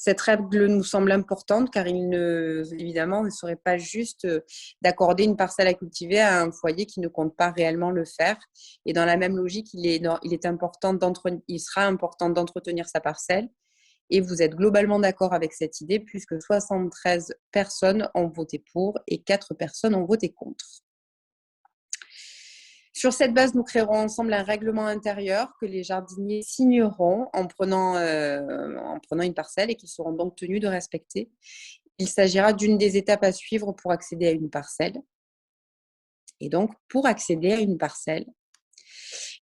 Cette règle nous semble importante car évidemment, il ne serait pas juste d'accorder une parcelle à cultiver à un foyer qui ne compte pas réellement le faire. Et dans la même logique, il sera important d'entretenir sa parcelle. Et vous êtes globalement d'accord avec cette idée puisque 73 personnes ont voté pour et 4 personnes ont voté contre. Sur cette base, nous créerons ensemble un règlement intérieur que les jardiniers signeront en prenant une parcelle et qu'ils seront donc tenus de respecter. Il s'agira d'une des étapes à suivre pour accéder à une parcelle. Et donc, pour accéder à une parcelle,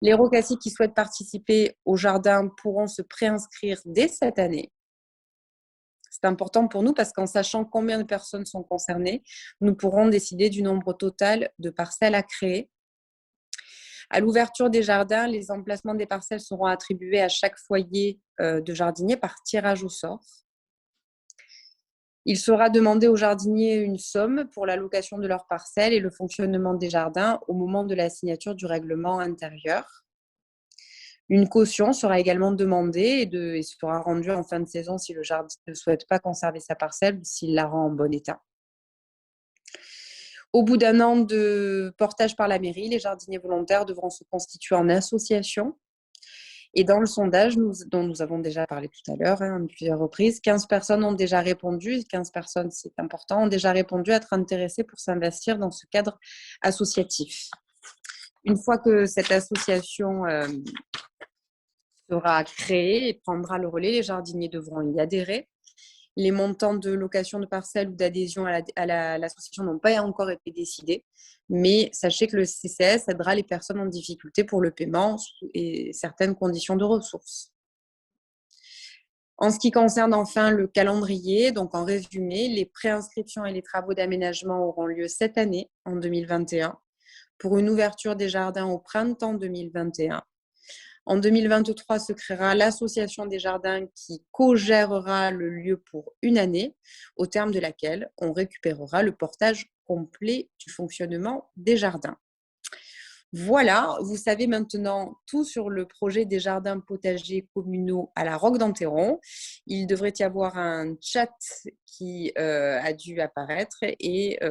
les rocassiers qui souhaitent participer au jardin pourront se préinscrire dès cette année. C'est important pour nous parce qu'en sachant combien de personnes sont concernées, nous pourrons décider du nombre total de parcelles à créer. À l'ouverture des jardins, les emplacements des parcelles seront attribués à chaque foyer de jardinier par tirage au sort. Il sera demandé aux jardiniers une somme pour la location de leurs parcelles et le fonctionnement des jardins au moment de la signature du règlement intérieur. Une caution sera également demandée et sera rendue en fin de saison si le jardinier ne souhaite pas conserver sa parcelle ou s'il la rend en bon état. Au bout d'un an de portage par la mairie, les jardiniers volontaires devront se constituer en association. Et dans le sondage dont nous avons déjà parlé tout à l'heure, à plusieurs reprises, 15 personnes ont déjà répondu, 15 personnes, c'est important, ont déjà répondu à être intéressées pour s'investir dans ce cadre associatif. Une fois que cette association sera créée et prendra le relais, les jardiniers devront y adhérer. Les montants de location de parcelles ou d'adhésion à l'association n'ont pas encore été décidés, mais sachez que le CCS aidera les personnes en difficulté pour le paiement et certaines conditions de ressources. En ce qui concerne enfin le calendrier, donc en résumé, les préinscriptions et les travaux d'aménagement auront lieu cette année, en 2021, pour une ouverture des jardins au printemps 2021. En 2023 se créera l'association des jardins qui co-gérera le lieu pour une année, au terme de laquelle on récupérera le portage complet du fonctionnement des jardins. Voilà, vous savez maintenant tout sur le projet des jardins potagers communaux à la Roque d'Enterron. Il devrait y avoir un chat qui a dû apparaître et on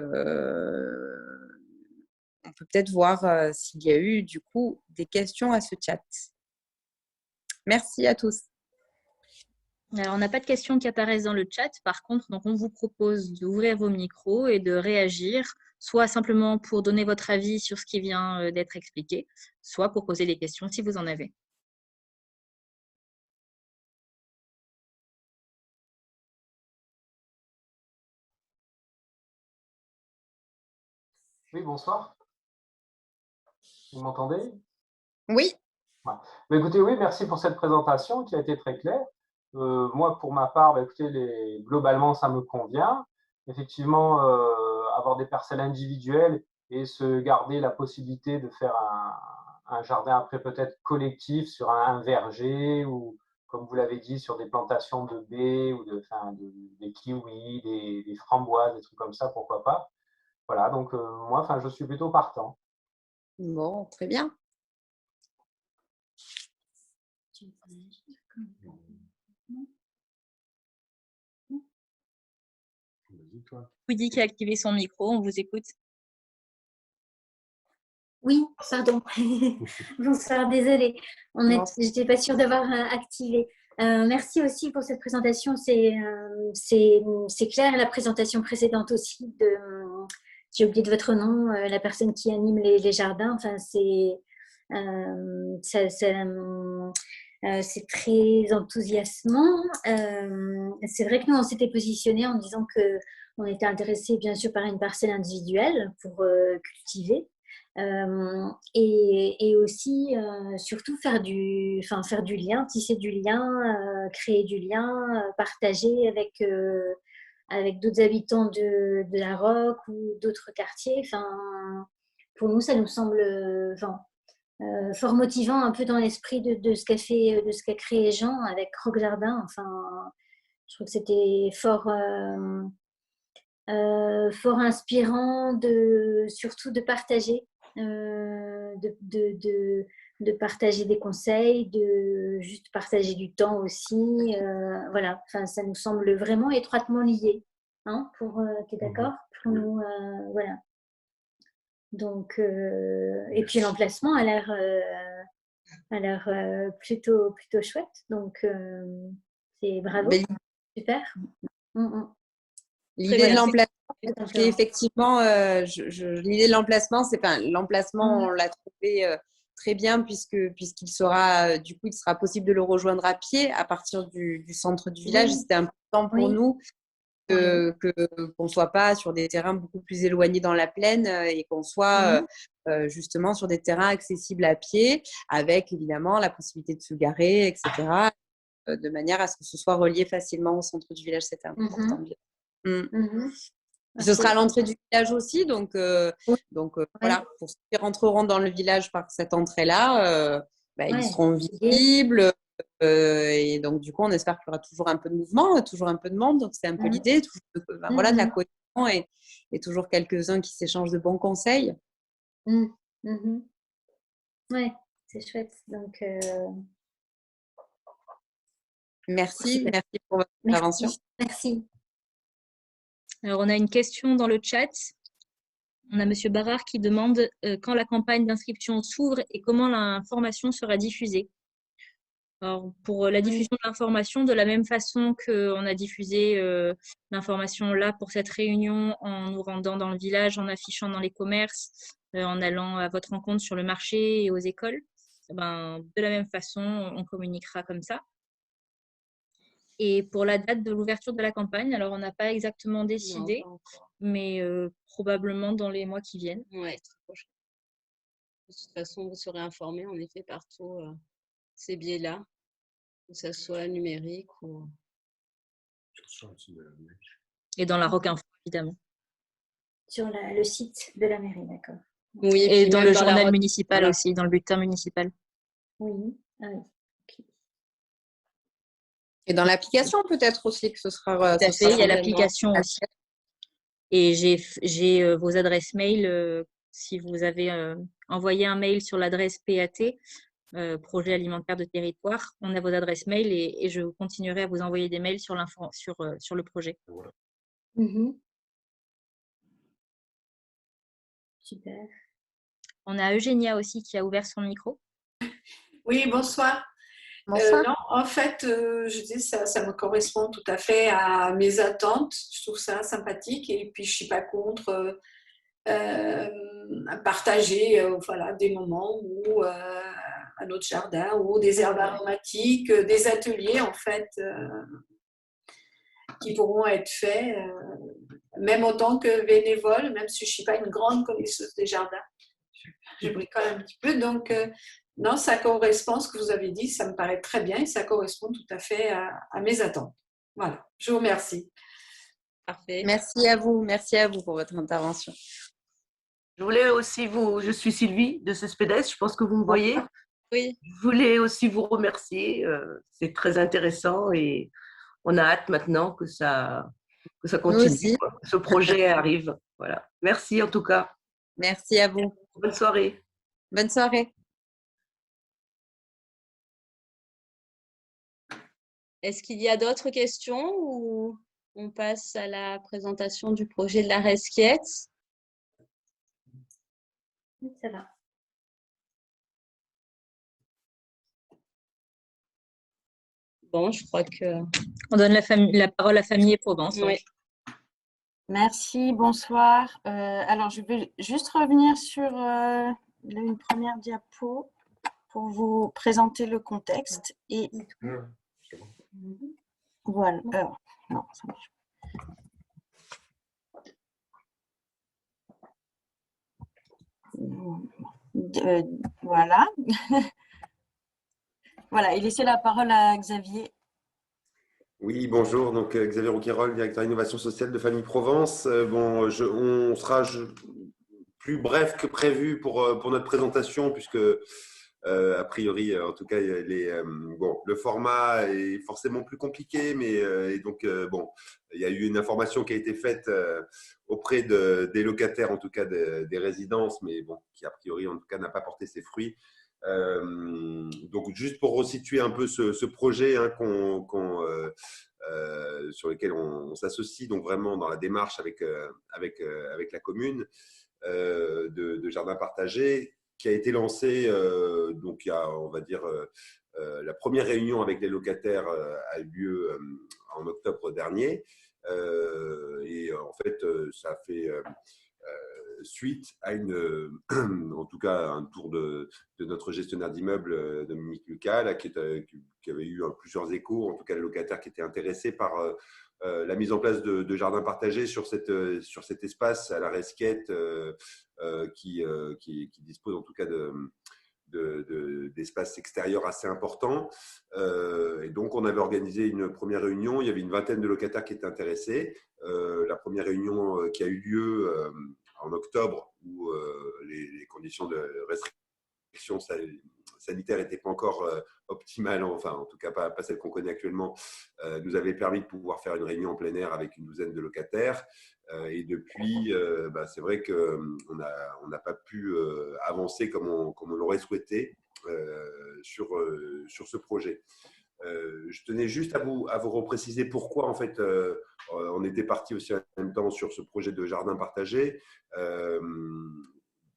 peut peut-être voir s'il y a eu du coup des questions à ce chat. Merci à tous. Alors, on n'a pas de questions qui apparaissent dans le chat. Par contre, donc, on vous propose d'ouvrir vos micros et de réagir, soit simplement pour donner votre avis sur ce qui vient d'être expliqué, soit pour poser des questions si vous en avez. Oui, bonsoir. Vous m'entendez? Oui. Ouais. Mais écoutez, oui, merci pour cette présentation qui a été très claire. Moi, pour ma part, écoutez, globalement, ça me convient. Effectivement, avoir des parcelles individuelles et se garder la possibilité de faire un jardin après peut-être collectif sur un verger ou, comme vous l'avez dit, sur des plantations de baies ou des kiwis, des framboises, des trucs comme ça, pourquoi pas. Voilà, donc moi, je suis plutôt partant. Bon, très bien. Woody qui a activé son micro, on vous écoute. Oui, pardon. Bonsoir, désolée. J'étais pas sûre d'avoir activé. Merci aussi pour cette présentation. C'est clair, la présentation précédente aussi j'ai oublié de votre nom, la personne qui anime les jardins. Enfin, c'est très enthousiasmant. C'est vrai que nous, on s'était positionné en disant que on était intéressé bien sûr par une parcelle individuelle pour cultiver. Et aussi surtout faire du lien, tisser du lien, créer du lien, partager avec d'autres habitants de la Roque ou d'autres quartiers. Enfin, pour nous, ça nous semble fort motivant, un peu dans l'esprit de ce qu'a créé Jean avec Roque Jardin. Enfin, je trouve que c'était fort inspirant surtout de partager, de partager des conseils, de juste partager du temps aussi. Voilà, enfin, ça nous semble vraiment étroitement lié. Hein, tu es d'accord pour nous, voilà. Donc, et puis l'emplacement a l'air plutôt chouette. Donc, c'est bravo, super. L'idée de l'emplacement, effectivement, l'idée de l'emplacement, l'emplacement, on l'a trouvé très bien puisqu'il sera, du coup, il sera possible de le rejoindre à pied à partir du centre du village. Oui. C'était important pour nous qu'on ne soit pas sur des terrains beaucoup plus éloignés dans la plaine et qu'on soit justement sur des terrains accessibles à pied avec évidemment la possibilité de se garer, etc. De manière à ce que ce soit relié facilement au centre du village. C'était important. Ce sera à l'entrée du village aussi, donc voilà, pour ceux qui rentreront dans le village par cette entrée-là, ils seront visibles. Et donc, du coup, on espère qu'il y aura toujours un peu de mouvement, toujours un peu de monde. Donc, c'est un peu l'idée, voilà, de la cohésion et toujours quelques-uns qui s'échangent de bons conseils. Oui, c'est chouette. Donc, merci pour votre intervention. Merci. Alors, on a une question dans le chat. On a Monsieur Barrard qui demande quand la campagne d'inscription s'ouvre et comment l'information sera diffusée. Alors, pour la diffusion de l'information, de la même façon qu'on a diffusé l'information là pour cette réunion en nous rendant dans le village, en affichant dans les commerces, en allant à votre rencontre sur le marché et aux écoles, de la même façon, on communiquera comme ça. Et pour la date de l'ouverture de la campagne, alors on n'a pas exactement décidé, mais probablement dans les mois qui viennent. Oui, très prochain. De toute façon, vous serez informés en effet par tous ces biais-là, que ce soit numérique ou. Et dans la Roque Info, évidemment. Sur le site de la mairie, d'accord. Oui, et dans le journal municipal aussi, dans le bulletin municipal. Oui, okay. Et dans l'application peut-être aussi que ce sera. Tout à fait, il y a l'application aussi. Et j'ai vos adresses mail. Si vous avez envoyé un mail sur l'adresse PAT, projet alimentaire de territoire, on a vos adresses mail et je continuerai à vous envoyer des mails sur le projet. Voilà. Super. On a Eugénia aussi qui a ouvert son micro. Oui, bonsoir. Non, en fait, je dis ça me correspond tout à fait à mes attentes. Je trouve ça sympathique et puis je ne suis pas contre partager voilà, des moments où à notre jardin ou des herbes aromatiques, des ateliers en fait qui pourront être faits même en tant que bénévole, même si je ne suis pas une grande connaisseuse des jardins. Je bricole un petit peu, donc non, ça correspond, ce que vous avez dit, ça me paraît très bien et ça correspond tout à fait à mes attentes. Voilà, je vous remercie. Parfait. Merci à vous pour votre intervention. Je voulais aussi je suis Sylvie de Cespedes, je pense que vous me voyez. Oui. Je voulais aussi vous remercier, c'est très intéressant et on a hâte maintenant que ça continue, que ce projet arrive. Voilà. Merci en tout cas. Merci à vous. Bonne soirée. Bonne soirée. Est-ce qu'il y a d'autres questions ou on passe à la présentation du projet de la Resquiette? Ça va. Bon, je crois que… On donne la parole à Famille Provence. Oui. Merci, bonsoir. Alors, je vais juste revenir sur une première diapo pour vous présenter le contexte. Et voilà. Non, ça marche. Voilà. Voilà, et laisser la parole à Xavier. Oui, bonjour. Donc, Xavier Rouquayrol, directeur innovation sociale de Famille Provence. On sera plus bref que prévu pour notre présentation, puisque a priori, en tout cas, le format est forcément plus compliqué, mais il y a eu une information qui a été faite auprès des locataires, en tout cas des résidences, mais bon, qui a priori, en tout cas, n'a pas porté ses fruits. Donc, juste pour resituer un peu ce projet sur lequel on s'associe, donc vraiment dans la démarche avec la commune de jardin partagé, qui a été lancé, donc il y a, on va dire, la première réunion avec les locataires a eu lieu en octobre dernier. Et en fait, ça a fait suite à en tout cas, un tour de notre gestionnaire d'immeuble, Dominique Lucas, qui avait eu plusieurs échos, en tout cas les locataires qui étaient intéressés par la mise en place de jardins partagés sur cet espace à la Resquette qui dispose en tout cas d'espaces extérieurs assez importants. Et donc, on avait organisé une première réunion. Il y avait une vingtaine de locataires qui étaient intéressés. La première réunion qui a eu lieu en octobre, où les conditions de restriction sanitaire n'étaient pas encore optimales, enfin en tout cas pas celles qu'on connaît actuellement, nous avait permis de pouvoir faire une réunion en plein air avec une douzaine de locataires. Et depuis, c'est vrai qu'on n'a pas pu avancer comme on l'aurait souhaité sur ce projet. Je tenais juste à vous repréciser pourquoi en fait on était parti aussi en même temps sur ce projet de jardin partagé.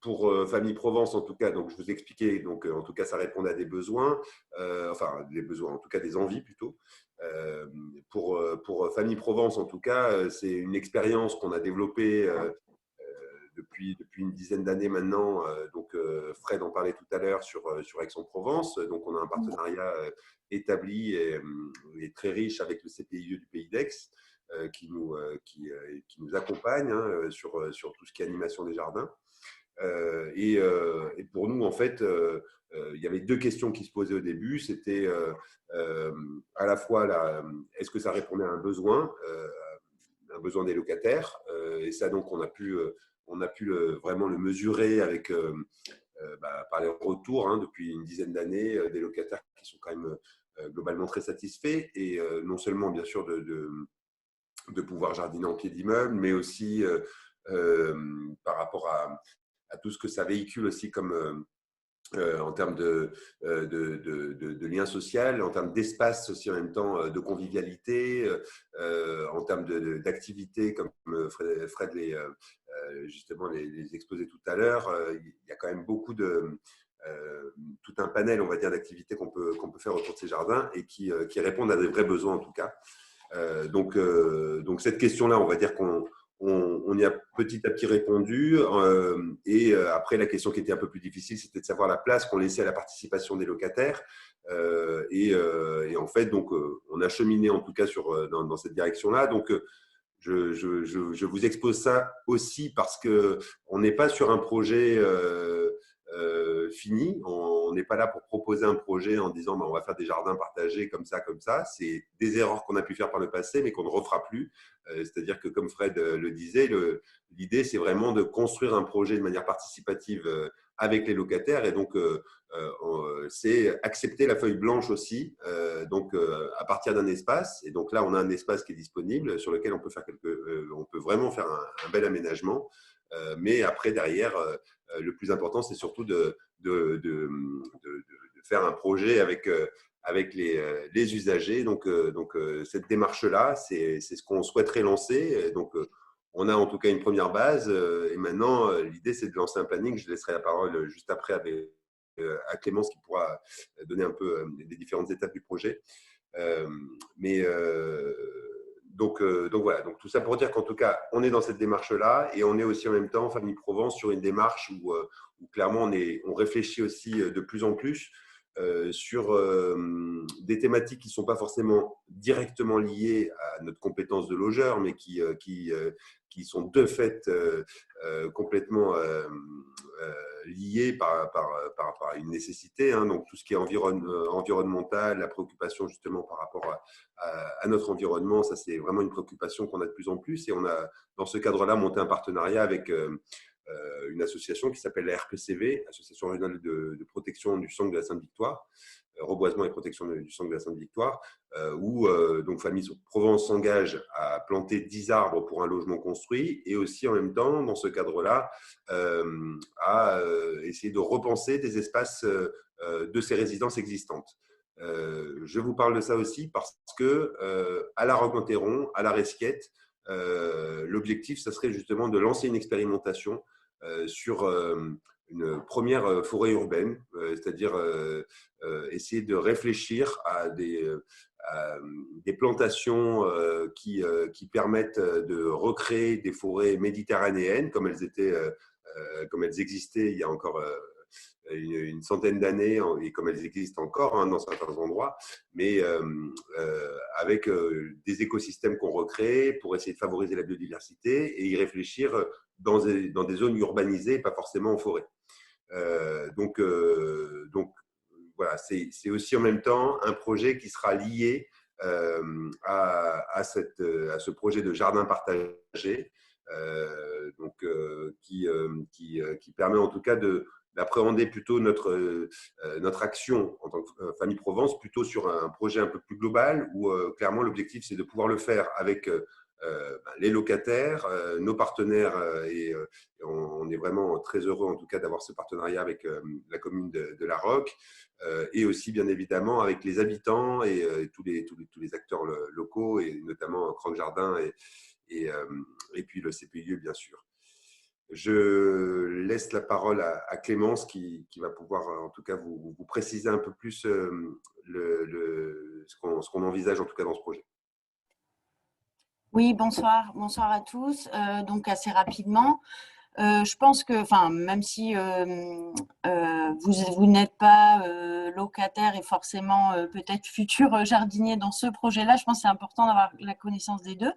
Pour Famille Provence, en tout cas, donc je vous expliquais, donc en tout cas, ça répondait à des besoins, des besoins, en tout cas des envies plutôt. Pour Famille Provence, en tout cas, c'est une expérience qu'on a développée depuis une dizaine d'années maintenant. Donc, Fred en parlait tout à l'heure sur Aix-en-Provence. Donc, on a un partenariat établi et très riche avec le CPIE du Pays d'Aix. Qui nous accompagne sur tout ce qui est animation des jardins. Et pour nous, en fait, il y avait deux questions qui se posaient au début. C'était à la fois, est-ce que ça répondait à un besoin des locataires, et ça, donc, on a pu vraiment le mesurer avec, par les retours depuis une dizaine d'années, des locataires qui sont quand même globalement très satisfaits, et non seulement, bien sûr, de pouvoir jardiner en pied d'immeuble, mais aussi par rapport à tout ce que ça véhicule aussi comme en termes de lien social, en termes d'espace aussi en même temps, de convivialité, en termes d'activité, comme Fred justement les exposait tout à l'heure. Il y a quand même beaucoup tout un panel, on va dire, d'activités qu'on peut faire autour de ces jardins et qui répondent à des vrais besoins en tout cas. Donc cette question-là, on va dire qu'on y a petit à petit répondu. Et après, la question qui était un peu plus difficile, c'était de savoir la place qu'on laissait à la participation des locataires. Et en fait, donc, on a cheminé en tout cas dans cette direction-là. Donc, je vous expose ça aussi parce qu'on n'est pas sur un projet fini. On n'est pas là pour proposer un projet en disant on va faire des jardins partagés comme ça. C'est des erreurs qu'on a pu faire par le passé, mais qu'on ne refera plus. C'est-à-dire que, comme Fred le disait, l'idée, c'est vraiment de construire un projet de manière participative avec les locataires. Et donc, c'est accepter la feuille blanche aussi, à partir d'un espace. Et donc là, on a un espace qui est disponible sur lequel on peut vraiment faire un bel aménagement. Mais après, derrière, le plus important, c'est surtout de faire un projet avec les usagers. Donc, cette démarche-là, c'est ce qu'on souhaiterait lancer. Donc, on a en tout cas une première base. Et maintenant, l'idée, c'est de lancer un planning. Je laisserai la parole juste après à Clémence qui pourra donner un peu les différentes étapes du projet. Mais donc voilà, donc tout ça pour dire qu'en tout cas, on est dans cette démarche-là et on est aussi en même temps, Famille Provence, sur une démarche où clairement on réfléchit aussi de plus en plus sur des thématiques qui ne sont pas forcément directement liées à notre compétence de logeur, mais qui sont de fait complètement liées par une nécessité. Hein. Donc, tout ce qui est environnemental, la préoccupation justement par rapport à notre environnement, ça c'est vraiment une préoccupation qu'on a de plus en plus. Et on a, dans ce cadre-là, monté un partenariat avec une association qui s'appelle la RPCV, Association régionale de protection du Sangle de la Sainte-Victoire, reboisement et protection du Sangle de la Sainte-Victoire, où donc Famille Provence s'engage à planter 10 arbres pour un logement construit et aussi en même temps, dans ce cadre-là, à essayer de repenser des espaces de ces résidences existantes. Je vous parle de ça aussi parce que à la Roque-Montéron, à la Resquiette, l'objectif, ça serait justement de lancer une expérimentation sur une première forêt urbaine, c'est-à-dire essayer de réfléchir à des plantations qui permettent de recréer des forêts méditerranéennes comme elles existaient il y a encore une centaine d'années et comme elles existent encore dans certains endroits, mais avec des écosystèmes qu'on recrée pour essayer de favoriser la biodiversité et y réfléchir dans des zones urbanisées, pas forcément en forêt. Donc voilà, c'est aussi en même temps un projet qui sera lié à ce projet de jardin partagé, qui permet en tout cas d'appréhender plutôt notre action en tant que Famille Provence plutôt sur un projet un peu plus global où clairement l'objectif c'est de pouvoir le faire avec les locataires, nos partenaires et on est vraiment très heureux en tout cas d'avoir ce partenariat avec la commune de La Roque et aussi bien évidemment avec les habitants et tous les acteurs locaux et notamment Croque Jardin et puis le CPIE bien sûr. Je laisse la parole à Clémence qui va pouvoir en tout cas vous préciser un peu plus ce qu'on envisage en tout cas dans ce projet. Oui, bonsoir à tous. Donc assez rapidement, je pense que, même si vous n'êtes pas locataire et forcément peut-être futur jardinier dans ce projet-là, je pense que c'est important d'avoir la connaissance des deux.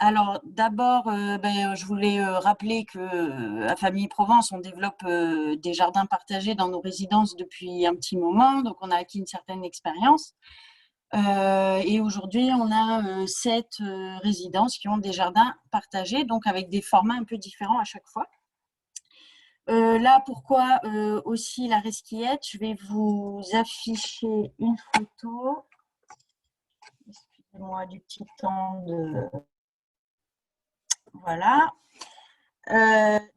Alors d'abord, je voulais rappeler que à Famille Provence, on développe des jardins partagés dans nos résidences depuis un petit moment, donc on a acquis une certaine expérience. Et aujourd'hui, on a 7 résidences qui ont des jardins partagés, donc avec des formats un peu différents à chaque fois. Là, pourquoi aussi la Resquiette? Je vais vous afficher une photo. Excusez-moi du petit temps de… Voilà.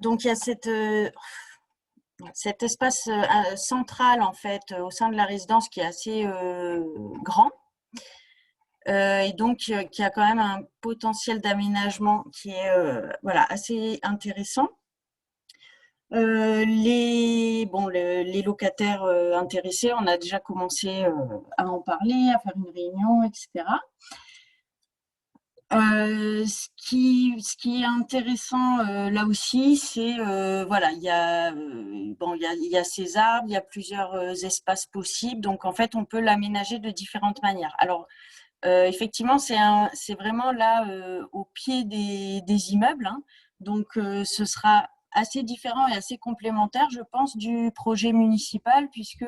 Donc, il y a cet espace central, en fait, au sein de la résidence qui est assez grand. Et donc, qui a quand même un potentiel d'aménagement qui est assez intéressant. Les locataires intéressés, on a déjà commencé à en parler, à faire une réunion, etc. Ce qui est intéressant là aussi, c'est il y a ces arbres, il y a plusieurs espaces possibles, donc en fait on peut l'aménager de différentes manières. Alors effectivement, c'est vraiment là au pied des immeubles, hein, donc ce sera assez différent et assez complémentaire, je pense, du projet municipal, puisque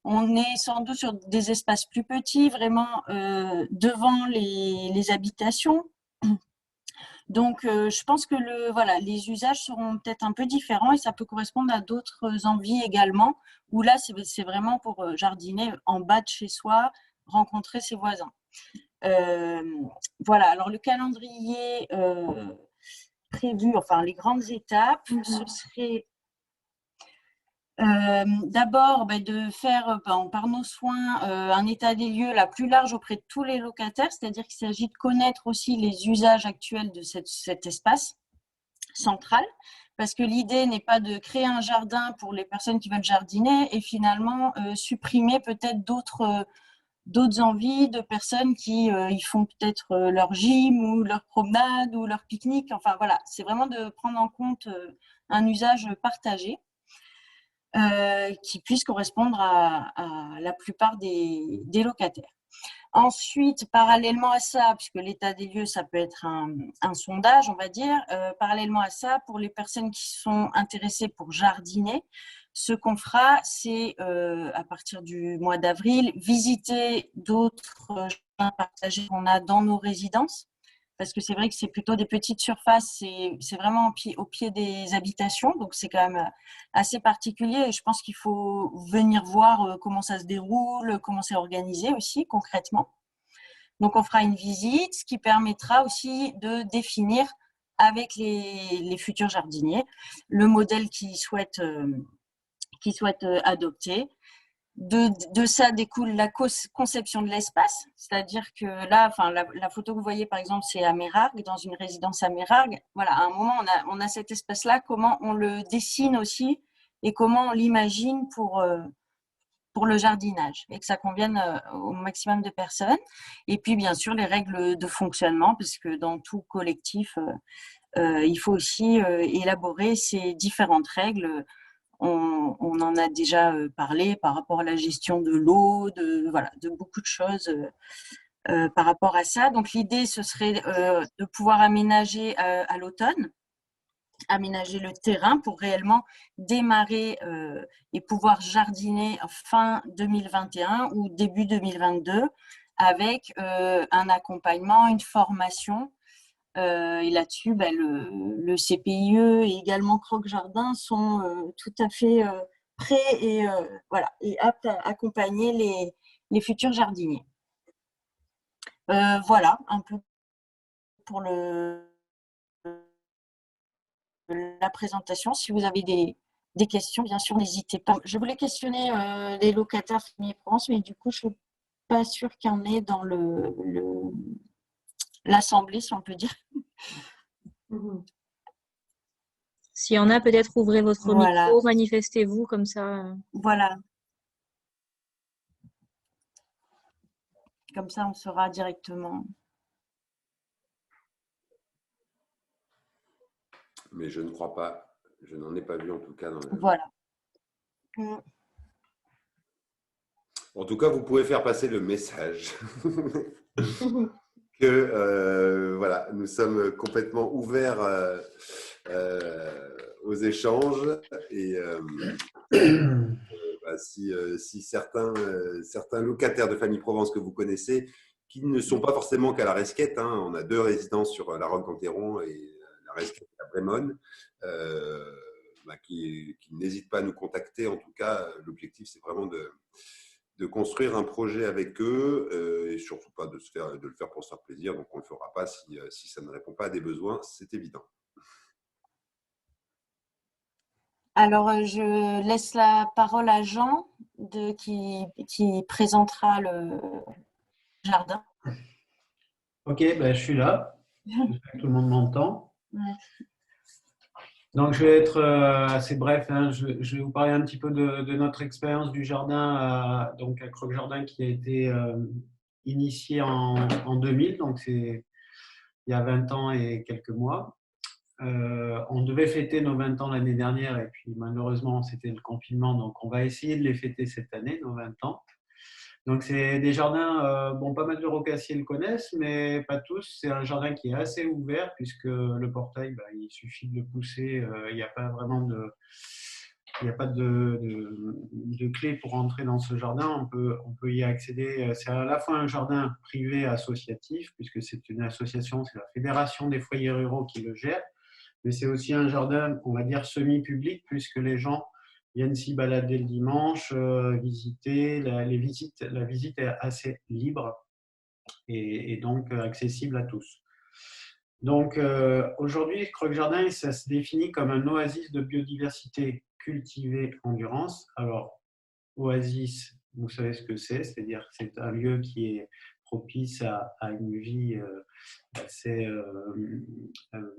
on est sans doute sur des espaces plus petits, vraiment devant les habitations. Donc, je pense que les usages seront peut-être un peu différents et ça peut correspondre à d'autres envies également, où là, c'est vraiment pour jardiner en bas de chez soi, rencontrer ses voisins. Voilà, alors le calendrier prévu, les grandes étapes, ce serait… d'abord de faire par nos soins un état des lieux la plus large auprès de tous les locataires, c'est-à-dire qu'il s'agit de connaître aussi les usages actuels de cet espace. centrale, parce que l'idée n'est pas de créer un jardin pour les personnes qui veulent jardiner et finalement supprimer peut-être d'autres envies de personnes qui y font peut-être leur gym ou leur promenade ou leur pique-nique. Enfin voilà, c'est vraiment de prendre en compte un usage partagé qui puisse correspondre à la plupart des locataires. Ensuite, parallèlement à ça, puisque l'état des lieux, ça peut être un sondage, on va dire, parallèlement à ça, pour les personnes qui sont intéressées pour jardiner, ce qu'on fera, c'est à partir du mois d'avril, visiter d'autres jardins partagés qu'on a dans nos résidences, parce que c'est vrai que c'est plutôt des petites surfaces, c'est vraiment au pied des habitations, donc c'est quand même assez particulier et je pense qu'il faut venir voir comment ça se déroule, comment c'est organisé aussi concrètement. Donc on fera une visite, ce qui permettra aussi de définir avec les futurs jardiniers le modèle qu'ils souhaitent adopter. De ça découle la conception de l'espace, c'est-à-dire que là, enfin, la photo que vous voyez par exemple, c'est à Mérargues, dans une résidence à Mérargues. Voilà, à un moment, on a cet espace-là, comment on le dessine aussi et comment on l'imagine pour le jardinage et que ça convienne au maximum de personnes. Et puis, bien sûr, les règles de fonctionnement, parce que dans tout collectif, il faut aussi élaborer ces différentes règles. On en a déjà parlé par rapport à la gestion de l'eau, de beaucoup de choses par rapport à ça. Donc, l'idée, ce serait de pouvoir aménager à l'automne, aménager le terrain pour réellement démarrer et pouvoir jardiner fin 2021 ou début 2022 avec un accompagnement, une formation. Et là-dessus, le CPIE et également Croque Jardin sont tout à fait prêts et, et aptes à accompagner les futurs jardiniers. Voilà, un peu pour la présentation. Si vous avez des questions, bien sûr, n'hésitez pas. Je voulais questionner les locataires Famille Provence, mais du coup, je ne suis pas sûre qu'il y en ait dans l'assemblée, si on peut dire. S'il y en a, peut-être ouvrez votre micro, manifestez-vous comme ça. Voilà. Comme ça, on saura directement. Mais je ne crois pas. Je n'en ai pas vu en tout cas. Voilà. En tout cas, vous pouvez faire passer le message que voilà, nous sommes complètement ouverts aux échanges et si certains locataires de Famille Provence que vous connaissez, qui ne sont pas forcément qu'à la Resquette, hein, on a 2 résidences sur la Roque-Enterron et la Resquette à Brémone, qui n'hésitent pas à nous contacter. En tout cas, l'objectif, c'est vraiment de construire un projet avec eux et surtout pas de le faire pour se faire plaisir. Donc, on ne le fera pas si ça ne répond pas à des besoins, c'est évident. Alors, je laisse la parole à Jean qui présentera le jardin. Ok, je suis là. J'espère que tout le monde m'entend. Ouais. Donc, je vais être assez bref. Hein. Je vais vous parler un petit peu de notre expérience du jardin à Croque Jardin qui a été initié en 2000, donc c'est il y a 20 ans et quelques mois. On devait fêter nos 20 ans l'année dernière et puis malheureusement, c'était le confinement, donc on va essayer de les fêter cette année, nos 20 ans. Donc, c'est des jardins, pas mal de rocassiers le connaissent, mais pas tous. C'est un jardin qui est assez ouvert puisque le portail, il suffit de le pousser. Il n'y a pas vraiment de clé pour entrer dans ce jardin. On peut y accéder. C'est à la fois un jardin privé associatif puisque c'est une association, c'est la Fédération des foyers ruraux qui le gère, mais c'est aussi un jardin, on va dire, semi-public puisque les gens viennent s'y balader le dimanche, visiter. La visite est assez libre et donc accessible à tous. Donc aujourd'hui, Croque Jardin, ça se définit comme un oasis de biodiversité cultivée endurance. Alors, oasis, vous savez ce que c'est, c'est-à-dire que c'est un lieu qui est propice à une vie assez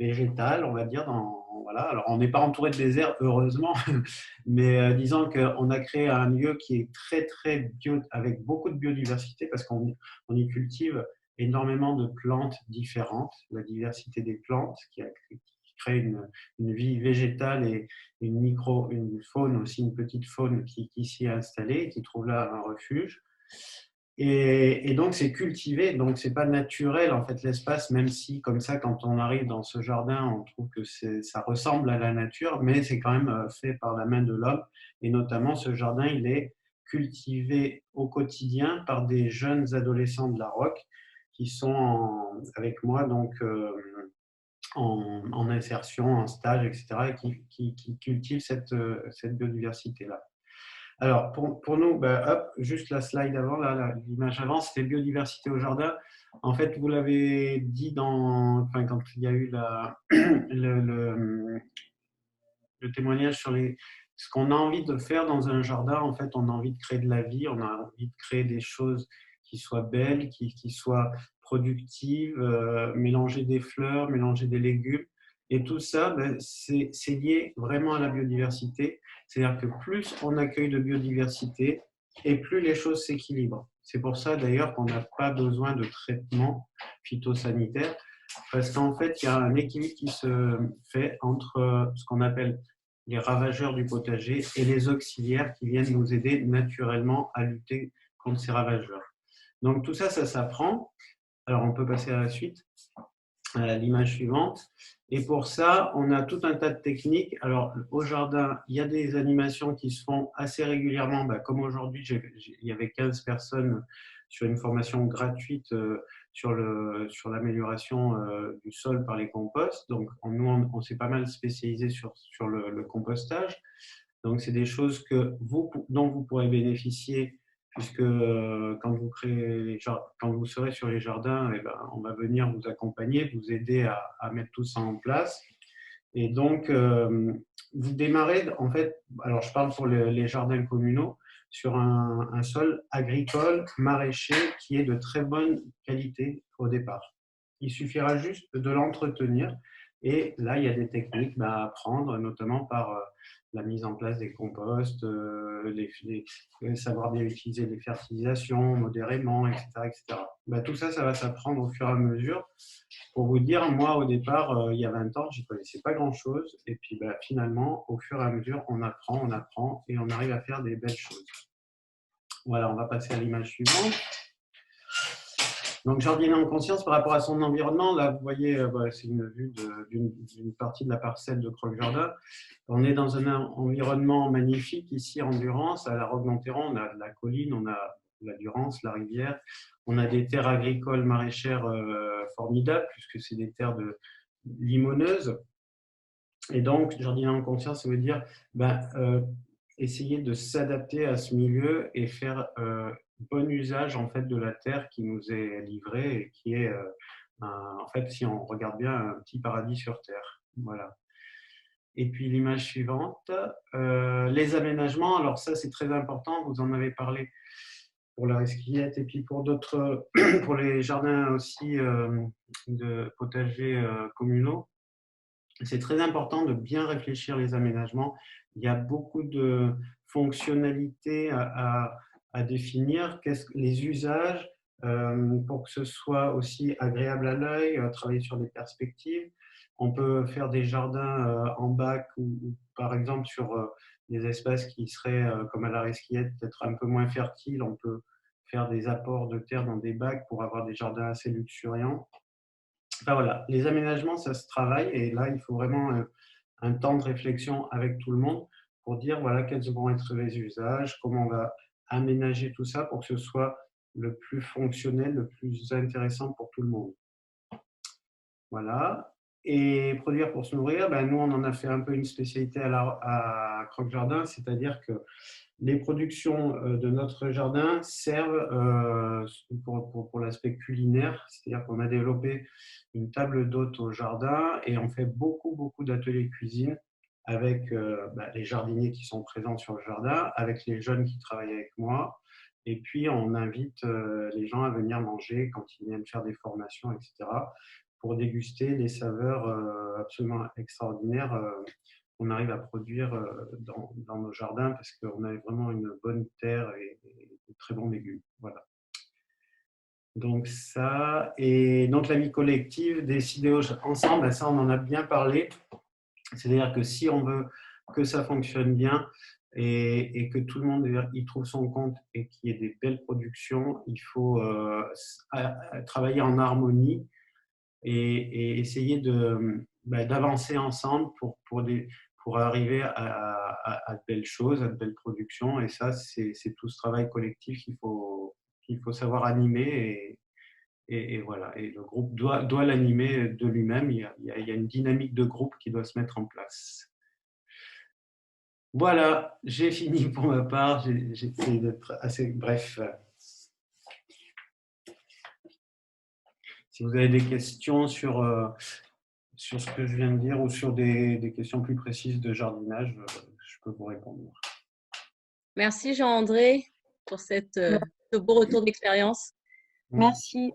végétale, on va dire. Voilà. Alors, on n'est pas entouré de désert, heureusement, mais disons qu'on a créé un lieu qui est très, très avec beaucoup de biodiversité parce qu'on y cultive énormément de plantes différentes, la diversité des plantes qui crée une vie végétale et une faune aussi, une petite faune qui s'y est installée et qui trouve là un refuge. Et donc, c'est cultivé, donc c'est pas naturel en fait l'espace, même si comme ça, quand on arrive dans ce jardin, on trouve que ça ressemble à la nature, mais c'est quand même fait par la main de l'homme. Et notamment, ce jardin, il est cultivé au quotidien par des jeunes adolescents de la ROC qui sont avec moi, donc en insertion, en stage, etc., et qui cultivent cette biodiversité-là. Alors, pour nous, hop, juste la slide avant, l'image avant, c'était biodiversité au jardin. En fait, vous l'avez dit quand il y a eu le témoignage sur ce qu'on a envie de faire dans un jardin. En fait, on a envie de créer de la vie, on a envie de créer des choses qui soient belles, qui soient productives, mélanger des fleurs, mélanger des légumes. Et tout ça, c'est lié vraiment à la biodiversité. C'est-à-dire que plus on accueille de biodiversité et plus les choses s'équilibrent. C'est pour ça d'ailleurs qu'on n'a pas besoin de traitement phytosanitaire parce qu'en fait, il y a un équilibre qui se fait entre ce qu'on appelle les ravageurs du potager et les auxiliaires qui viennent nous aider naturellement à lutter contre ces ravageurs. Donc tout ça, ça s'apprend. Alors on peut passer à la suite, à l'image suivante. Et pour ça, on a tout un tas de techniques. Alors au jardin, il y a des animations qui se font assez régulièrement. Comme aujourd'hui, il y avait 15 personnes sur une formation gratuite sur l'amélioration du sol par les composts. Donc nous, on s'est pas mal spécialisé sur le compostage. Donc c'est des choses dont vous pourrez bénéficier puisque quand vous serez sur les jardins, on va venir vous accompagner, vous aider à mettre tout ça en place. Et donc, vous démarrez, en fait, alors je parle pour les jardins communaux, sur un sol agricole, maraîcher, qui est de très bonne qualité au départ. Il suffira juste de l'entretenir. Et là, il y a des techniques à apprendre, notamment par la mise en place des composts, savoir bien utiliser les fertilisations modérément, etc. etc. Tout ça, ça va s'apprendre au fur et à mesure. Pour vous dire, moi, au départ, il y a 20 ans, je n'y connaissais pas grand-chose. Et puis, finalement, au fur et à mesure, on apprend et on arrive à faire des belles choses. Voilà, on va passer à l'image suivante. Donc, jardiner en conscience par rapport à son environnement. Là, vous voyez, c'est une vue d'une partie de la parcelle de Croque-Jardin. On est dans un environnement magnifique ici en Durance. À la Roque-Montéron, on a la colline, on a la Durance, la rivière. On a des terres agricoles maraîchères formidables puisque c'est des terres limoneuses. Et donc, jardiner en conscience, ça veut dire essayer de s'adapter à ce milieu et faire bon usage en fait de la terre qui nous est livrée et qui est en fait, si on regarde bien, un petit paradis sur terre. Voilà. Et puis l'image suivante, les aménagements. Alors ça, c'est très important. Vous en avez parlé pour la Resquillette et puis pour d'autres, pour les jardins aussi de potagers communaux. C'est très important de bien réfléchir les aménagements. Il y a beaucoup de fonctionnalités à définir, les usages pour que ce soit aussi agréable à l'œil, travailler sur des perspectives. On peut faire des jardins en bac ou par exemple sur des espaces qui seraient, comme à la Resquillette, peut-être un peu moins fertiles. On peut faire des apports de terre dans des bacs pour avoir des jardins assez luxuriants. Enfin, voilà, les aménagements, ça se travaille et là, il faut vraiment un temps de réflexion avec tout le monde pour dire voilà, quels vont être les usages, comment on va aménager tout ça pour que ce soit le plus fonctionnel, le plus intéressant pour tout le monde. Voilà. Et produire pour se nourrir, nous, on en a fait un peu une spécialité à Croque-Jardin, c'est-à-dire que les productions de notre jardin servent pour l'aspect culinaire, c'est-à-dire qu'on a développé une table d'hôte au jardin et on fait beaucoup d'ateliers cuisine avec les jardiniers qui sont présents sur le jardin, avec les jeunes qui travaillent avec moi. Et puis, on invite les gens à venir manger quand ils viennent faire des formations, etc., pour déguster les saveurs absolument extraordinaires qu'on arrive à produire dans nos jardins, parce qu'on a vraiment une bonne terre et de très bons légumes. Voilà. Donc ça, et donc la vie collective, décider ensemble, ça on en a bien parlé. C'est-à-dire que si on veut que ça fonctionne bien et que tout le monde y trouve son compte et qu'il y ait des belles productions, il faut travailler en harmonie et essayer d'avancer ensemble pour arriver à de belles choses, à de belles productions. Et ça, c'est tout ce travail collectif qu'il faut savoir animer. Et voilà. Et le groupe doit l'animer de lui-même. Il y a une dynamique de groupe qui doit se mettre en place. Voilà, j'ai fini pour ma part. J'ai essayé d'être assez bref. Si vous avez des questions sur ce que je viens de dire ou sur des questions plus précises de jardinage, je peux vous répondre. Merci Jean-André pour ce beau retour d'expérience. Merci.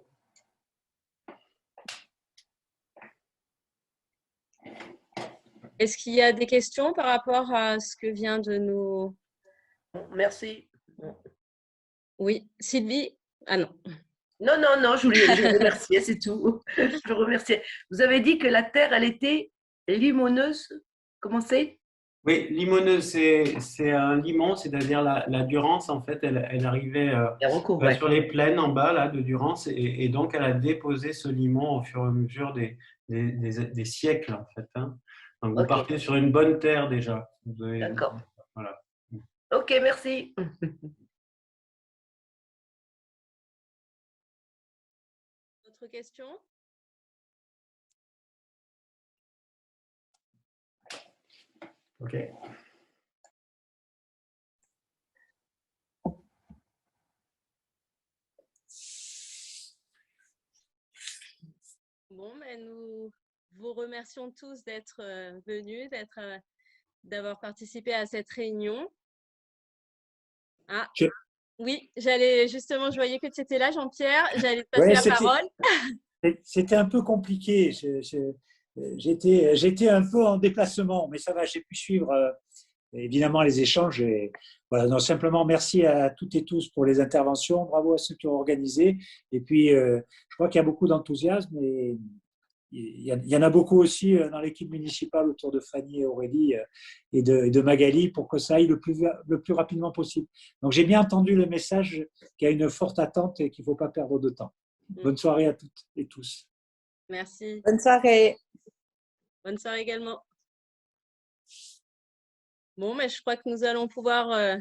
Est-ce qu'il y a des questions par rapport à ce que vient de nous… Merci. Oui, Sylvie? Ah non. Non, je voulais remercier, c'est tout. Je remerciais. Vous avez dit que la terre, elle était limoneuse. Comment c'est? Oui, limoneuse, c'est un limon, c'est-à-dire la Durance, en fait, elle arrivait sur les plaines en bas là, de Durance, et donc elle a déposé ce limon au fur et à mesure des siècles, en fait. Hein. Donc vous partez sur une bonne terre déjà. D'accord. Voilà. Ok, merci. D'autres questions? Ok. Bon, nous vous remercions tous d'être venus, d'avoir participé à cette réunion. Ah, oui, je voyais que tu étais là, Jean-Pierre. J'allais te passer la parole. C'était un peu compliqué. J'étais un peu en déplacement, mais ça va, j'ai pu suivre évidemment les échanges. Et voilà, donc simplement merci à toutes et tous pour les interventions. Bravo à ceux qui ont organisé. Et puis, je crois qu'il y a beaucoup d'enthousiasme et il y en a beaucoup aussi dans l'équipe municipale autour de Fanny et Aurélie et de Magali pour que ça aille le plus rapidement possible. Donc, j'ai bien entendu le message qu'il y a une forte attente et qu'il ne faut pas perdre de temps. Bonne soirée à toutes et tous. Merci. Bonne soirée. Bonne soirée également. Bon, mais je crois que nous allons pouvoir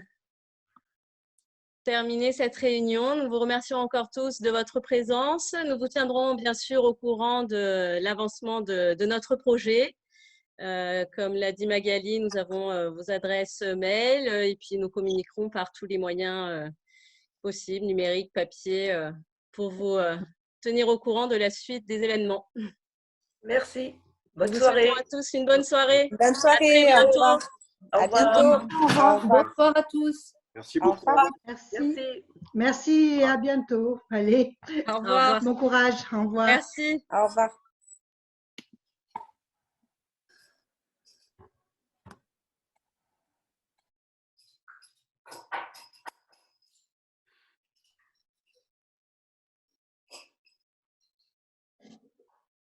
terminer cette réunion. Nous vous remercions encore tous de votre présence. Nous vous tiendrons bien sûr au courant de l'avancement de notre projet. Comme l'a dit Magali, nous avons vos adresses mail et puis nous communiquerons par tous les moyens possibles, numériques, papier, pour vous tenir au courant de la suite des événements. Merci. Bonne soirée. Nous vous souhaitons à tous une bonne soirée. Bonne soirée. À très bientôt. À bientôt. Au revoir. Bonsoir à tous. Merci beaucoup. Merci et à bientôt. Allez. Au revoir. Bon courage. Au revoir. Merci. Au revoir.